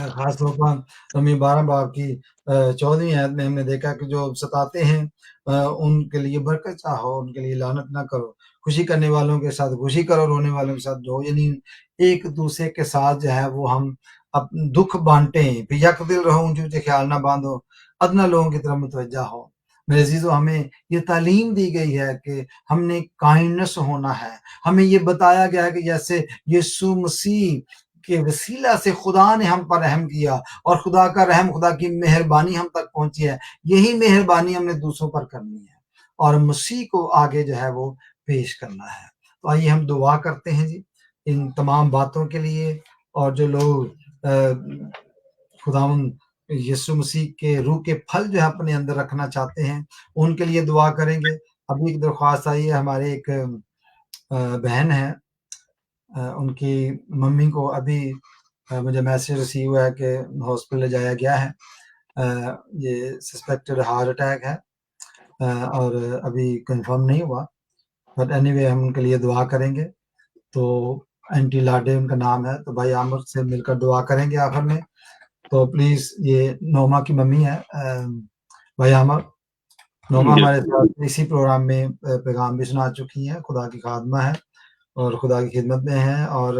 خاص طور پر رومی 12 باب کی 14ویں آیت میں ہم نے دیکھا کہ جو ستاتے ہیں ان کے لیے برکت چاہو, ان کے لیے لعنت نہ کرو, خوشی کرنے والوں کے ساتھ خوشی کرو, رونے والوں کے ساتھ جو, یعنی ایک دوسرے کے ساتھ جو ہے وہ ہم دکھ بانٹیں. یک دل رہو, اونچے اونچے خیال نہ باندھو, ادنا لوگوں کی طرف متوجہ ہو۔ میرے عزیزو، ہمیں یہ تعلیم دی گئی ہے کہ ہم نے کائنڈنس ہونا ہے۔ ہمیں یہ بتایا گیا ہے کہ جیسے یسوع مسیح کے وسیلہ سے خدا نے ہم پر رحم کیا اور خدا کا رحم، خدا کی مہربانی ہم تک پہنچی ہے، یہی مہربانی ہم نے دوسروں پر کرنی ہے اور مسیح کو آگے جو ہے وہ پیش کرنا ہے۔ تو آئیے ہم دعا کرتے ہیں جی ان تمام باتوں کے لیے، اور جو لوگ خداوند یسوع مسیح کے روح کے پھل جو ہے اپنے اندر رکھنا چاہتے ہیں ان کے لیے دعا کریں گے۔ ابھی ایک درخواست آئی ہے، ہمارے ایک بہن ہے، ان کی ممی کو ابھی مجھے میسج ریسیو ہوا ہے کہ ہاسپٹل لے جایا گیا ہے، یہ سسپیکٹڈ ہارٹ اٹیک ہے اور ابھی کنفرم نہیں ہوا، بٹ اینی وے ہم ان کے لیے دعا کریں گے۔ تو اینٹی لاڈے ان کا نام ہے، تو بھائی عامر سے مل کر دعا کریں گے آخر میں۔ تو پلیز، یہ نوما کی ممی ہے بھائی عامر، نوما ہمارے ساتھ اسی پروگرام میں پیغام بھی سنا چکی ہیں، خدا کی خادمہ ہے اور خدا کی خدمت میں ہیں، اور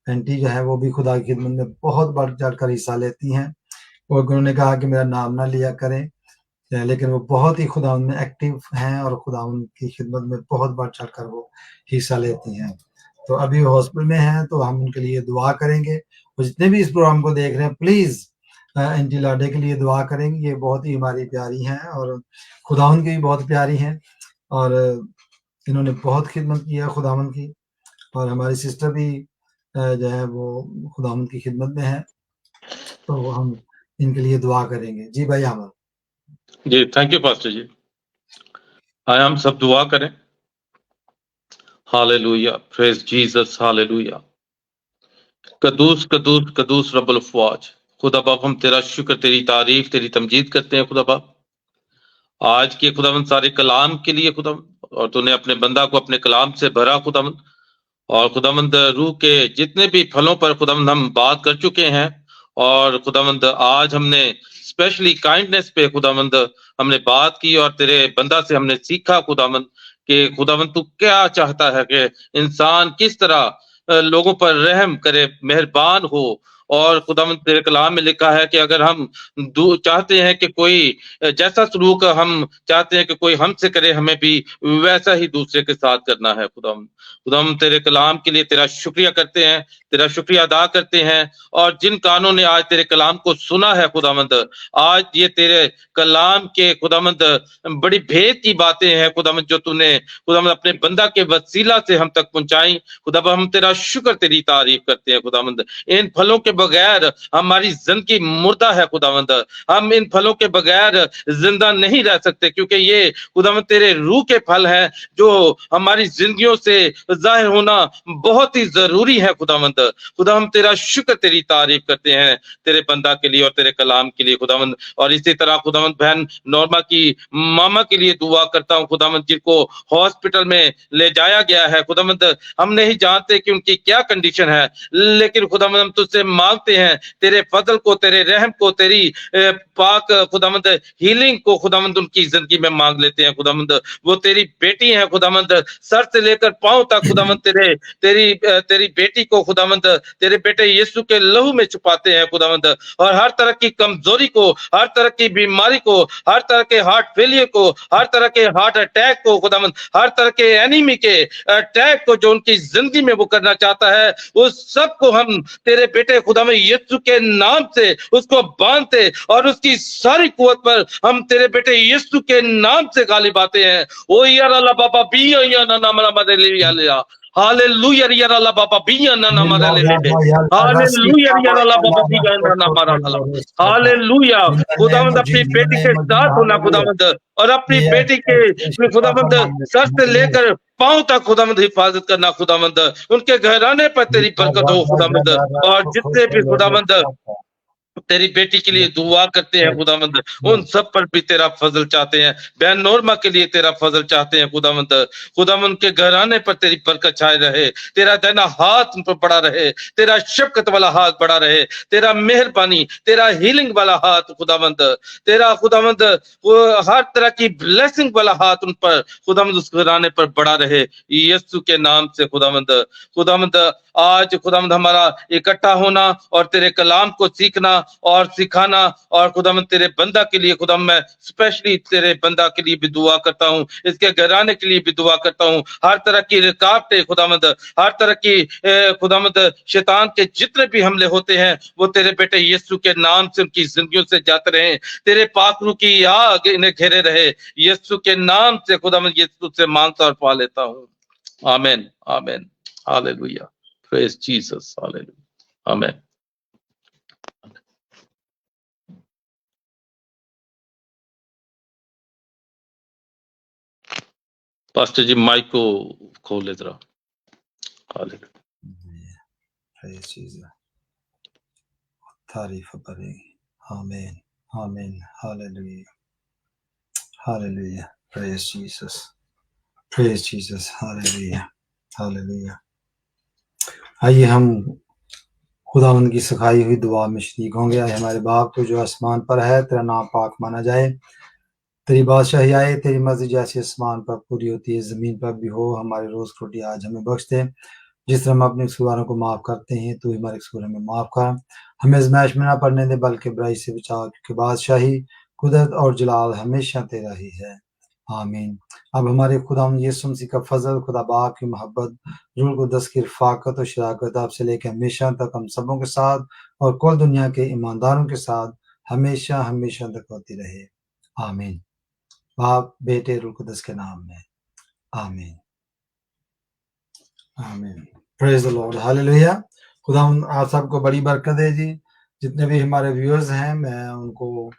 اینٹی جو ہے وہ بھی خدا کی خدمت میں بہت بڑھ چڑھ کر حصہ لیتی ہیں۔ اور انہوں نے کہا کہ میرا نام نہ لیا کریں، لیکن وہ بہت ہی خدا میں ایکٹیو ہیں اور خدا ان کی خدمت میں بہت بڑھ چڑھ کر وہ حصہ لیتی ہیں۔ تو ابھی وہ ہاسپٹل میں ہیں، تو ہم ان کے لیے دعا کریں گے۔ اور جتنے بھی اس پروگرام کو دیکھ رہے ہیں پلیز اینٹی لاڈے کے لیے دعا کریں گے، یہ بہت ہی ہماری پیاری ہیں اور خداوند کی بھی بہت پیاری ہیں، اور انہوں نے بہت خدمت کی ہے خداوند کی، اور ہماری سسٹر بھی جو ہے وہ خداوند کی خدمت میں ہے، تو ہم ان کے لیے دعا کریں گے۔ جی بھائی عامر۔ جی تھینک یو پاسٹر جی۔ آئے ہم سب دعا کریں۔ ہاللویا، پریز جیسس، ہاللویا۔ قدوس قدوس قدوس رب الافواج، خدا باپ ہم تیرا شکر، تیری تعریف، تیری تمجید کرتے ہیں خدا باپ، آج کے خداوند سارے کلام کے لیے خداوند، اور تو نے اپنے بندہ کو اپنے کلام سے بھرا خداوند، اور خداوند روح کے جتنے بھی پھلوں پر خداوند ہم بات کر چکے ہیں، اور خداوند آج ہم نے اسپیشلی کائنڈنس پہ خداوند ہم نے بات کی، اور تیرے بندہ سے ہم نے سیکھا خداوند کہ خداوند تو کیا چاہتا ہے کہ انسان کس طرح لوگوں پر رحم کرے، مہربان ہو، اور خداوند تیرے کلام میں لکھا ہے کہ اگر ہم چاہتے ہیں کہ کوئی جیسا سلوک ہم چاہتے ہیں کہ کوئی ہم سے کرے، ہمیں بھی ویسا ہی دوسرے کے ساتھ کرنا ہے خداوند۔ خداوند تیرے کلام کے لیے تیرا شکریہ کرتے ہیں، تیرا شکریہ ادا کرتے ہیں، اور جن کانوں نے آج تیرے کلام کو سنا ہے خداوند، آج یہ تیرے کلام کے خداوند بڑی بھید کی باتیں ہیں خداوند جو تو نے خداوند اپنے بندہ کے وسیلہ سے ہم تک پہنچائیں خداوند، ہم تیرا شکر، تیری تعریف کرتے ہیں خداوند۔ ان پھلوں کے بغیر ہماری زندگی مردہ ہے خداوند، ہم ان پھلوں کے بغیر زندہ نہیں رہ سکتے، کیونکہ یہ خداوند تیرے روح کے پھل ہیں جو ہماری زندگیوں سے ظاہر ہونا بہت ہی ضروری ہے خداوند۔ خدا ہم تیرا شکر، تیری تعریف کرتے ہیں تیرے بندہ کے لیے اور تیرے کلام کے لیے خداوند، اور اسی طرح خداوند بہن نورما کی ماما کے لیے دعا کرتا ہوں خداوند، جن کو ہاسپٹل میں لے جایا گیا ہے خداوند، ہم نہیں جانتے کہ ان کی کیا کنڈیشن ہے، لیکن خداوند ہم تجھ سے مانگتے ہیں تیرے فضل کو، تیرے رحم کو، تیری پاک خداوند ہیلنگ کو خداوند ان کی زندگی میں مانگ لیتے ہیں خداوند۔ وہ تیری بیٹی ہیں خداوند، سر سے لے کر پاؤں تک خداوند تیری بیٹی کو خداوند تیرے بیٹے یسوع کے لہو میں چھپاتے ہیں خداوند، اور ہر طرح کی کمزوری کو، ہر طرح کی بیماری کو، ہر طرح کے ہارٹ فیلئر کو، ہر طرح کے ہارٹ اٹیک کو خداوند، ہر طرح کے اینیمی کے اٹیک کو جو ان کی زندگی میں وہ کرنا چاہتا ہے، اس سب کو ہم تیرے بیٹے خداوند یسوع کے نام سے اس کو باندھتے، اور اس کی ساری قوت پر ہم تیرے بیٹے یسوع کے نام سے غالب آتے ہیں۔ او یا اللہ بابا بیا یا نام لیا، ہاللویا یا اللہ بابا بیا نام ہاللویا یا اللہ بابا بیا نام ہاللویا۔ خداوند اپنی بیٹی کے ساتھ ہونا خداوند، اور اپنی بیٹی کے خداوند سر سے لے کر پاؤں تک خداوند حفاظت کرنا خداوند، ان کے گھرانے پر تیری برکت ہو خداوند، اور جتنے بھی خداوند تیری بیٹی کے لیے دعا کرتے ہیں خداوند ان سب پر بھی تیرا فضل چاہتے ہیں، بہن نورما کے لیے تیرا فضل چاہتے ہیں خداوند، خداوند کے گھرانے پر تیری برکت چھائے رہے، تیرا دائنا ہاتھ ان پر بڑا رہے، تیرا شفقت والا ہاتھ بڑا رہے، تیرا مہربانی، تیرا ہیلنگ والا ہاتھ خداوند، تیرا خداوند ہر طرح کی بلیسنگ والا ہاتھ ان پر خداوند اس گھرانے پر بڑا رہے یسوع کے نام سے خداوند۔ आज खुदावंद हमारा इकट्ठा होना और तेरे कलाम को सीखना और सिखाना, और खुदावंद तेरे बंदा के लिए खुदावंद मैं स्पेशली तेरे बंदा के लिए भी दुआ करता हूँ, इसके घराने के लिए भी दुआ करता हूँ। हर तरह की रुकावटें खुदावंद, हर तरह की खुदावंद शैतान के जितने भी हमले होते हैं वो तेरे बेटे यीशु के नाम से उनकी जिंदगियों से जाते रहे, तेरे पाक रूह की आग इन्हें घेरे रहे, यीशु के नाम से खुदावंद यीशु से मांगता और पा लेता हूँ। आमीन आमीन हालेलुया प्रेज जीसस हालेलुया आमीन। पास्टर जी माइक को खोल ले जरा। हालेलुया प्रेज जीसस, तारीफ करें। आमीन आमीन hallelujah hallelujah praise Jesus praise Jesus hallelujah hallelujah. आइए हम खुदावंद की सिखाई हुई दुआ में शरीक होंगे। आए हमारे बाप तो जो आसमान पर है, तेरा नाम पाक माना जाए, तेरी बादशाही आए, तेरी मर्जी जैसी आसमान पर पूरी होती है जमीन पर भी हो। हमारे रोज की रोटी आज हमें बख्श दे, जिस तरह हम अपने कसूरों को माफ करते हैं, तू हमारे कसूर हमें माफ कर, हमें आजमाइश में ना पड़ने दे बल्कि बुराई से बचाओ, क्योंकि बादशाही कुदरत और जलाल हमेशा तेरा ही है। आमीन। अब हमारे खुदा यीशु मसीह का फजल, खुदा बाप की मोहब्बत, रूह कुदस की रफ़ाकत और शराकत आपसे लेकर हमेशा तक हम सबों के साथ और कुल दुनिया के ईमानदारों के साथ हमेशा हमेशा तक होती रहे। आमीन। बाप बेटे रूह कुदस के नाम में आमीन आमीन। Praise the lord hallelujah. खुदा आप सबको बड़ी बरकत दे जी। जितने भी हमारे व्यूअर्स हैं, मैं उनको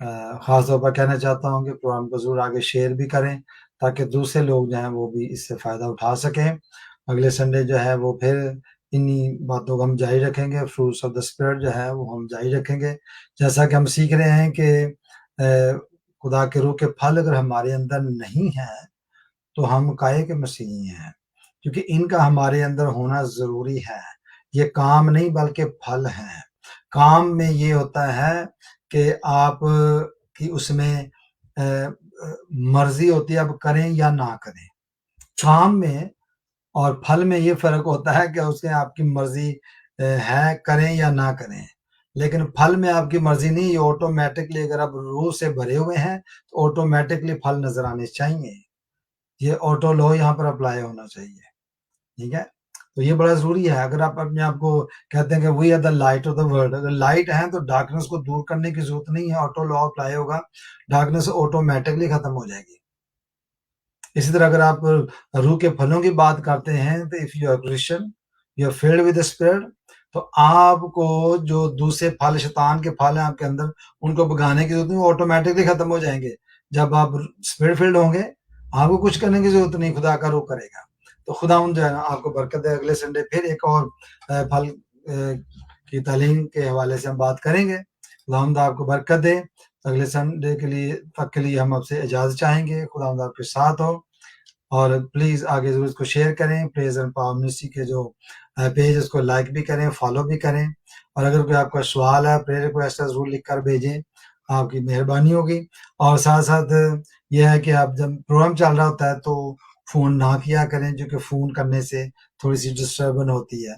ख़ास तौर पर कहना चाहता हूँ कि प्रोग्राम को ज़रूर आगे शेयर भी करें, ताकि दूसरे लोग जो हैं वो भी इससे फ़ायदा उठा सकें। अगले संडे जो है वो फिर इन्हीं बातों को हम जारी रखेंगे, फ्रूट्स ऑफ द स्पिरिट जो है वो हम जारी रखेंगे। जैसा कि हम सीख रहे हैं कि खुदा के रूह के फल अगर हमारे अंदर नहीं हैं तो हम काहे के मसीही हैं, क्योंकि इनका हमारे अंदर होना ज़रूरी है। ये काम नहीं बल्कि फल हैं। काम में ये होता है कि आप की उसमें मर्जी होती है अब करें या ना करें। काम में और फल में ये फ़र्क होता है कि उसमें आपकी मर्जी है करें या ना करें, लेकिन फल में आपकी मर्जी नहीं। ये ऑटोमेटिकली अगर आप रूह से भरे हुए हैं तो ऑटोमेटिकली फल नजर आने चाहिए। ये ऑटो लॉ यहाँ पर अप्लाई होना चाहिए, ठीक है। तो ये बड़ा ज़रूरी है। अगर आप अपने आप को कहते हैं कि we are the light of the world, अगर लाइट है तो डार्कनेस को दूर करने की ज़रूरत नहीं है, ऑटो लॉ अप्लाई होगा, डार्कनेस ऑटोमेटिकली ख़त्म हो जाएगी। इसी तरह अगर आप रूह के फलों की बात करते हैं तो if you are Christian, you are filled with the spirit, तो आपको जो दूसरे फल शैतान के फल हैं आपके अंदर, उनको भगाने की ज़रूरत नहीं, वो ऑटोमेटिकली ख़त्म हो जाएंगे। जब आप स्पिरिट फिल्ड होंगे आपको कुछ करने की ज़रूरत नहीं, खुदा का रूह करेगा। तो खुदा जो है ना आपको बरकत दे। अगले संडे फिर एक और फल की तालीम के हवाले से हम बात करेंगे। खुदा आपको बरकत दे। अगले संडे के लिए तक के लिए हम आपसे इजाज़त चाहेंगे। खुदा आपके साथ हो, और प्लीज़ आगे ज़रूर इसको शेयर करें। प्रेज एंड पावर मिनिस्ट्री के जो पेज उसको लाइक भी करें, फॉलो भी करें, और अगर कोई आपका सवाल है, प्रेयर रिक्वेस्ट है, ज़रूर लिख कर भेजें, आपकी मेहरबानी होगी। और साथ साथ यह है कि आप जब प्रोग्राम चल रहा होता है तो फ़ोन ना किया करें, क्योंकि फ़ोन करने से थोड़ी सी डिस्टर्बेंस होती है।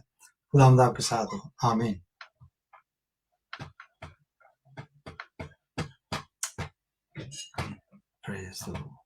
खुदा आपके साथ हो। आमीन। Praise the Lord.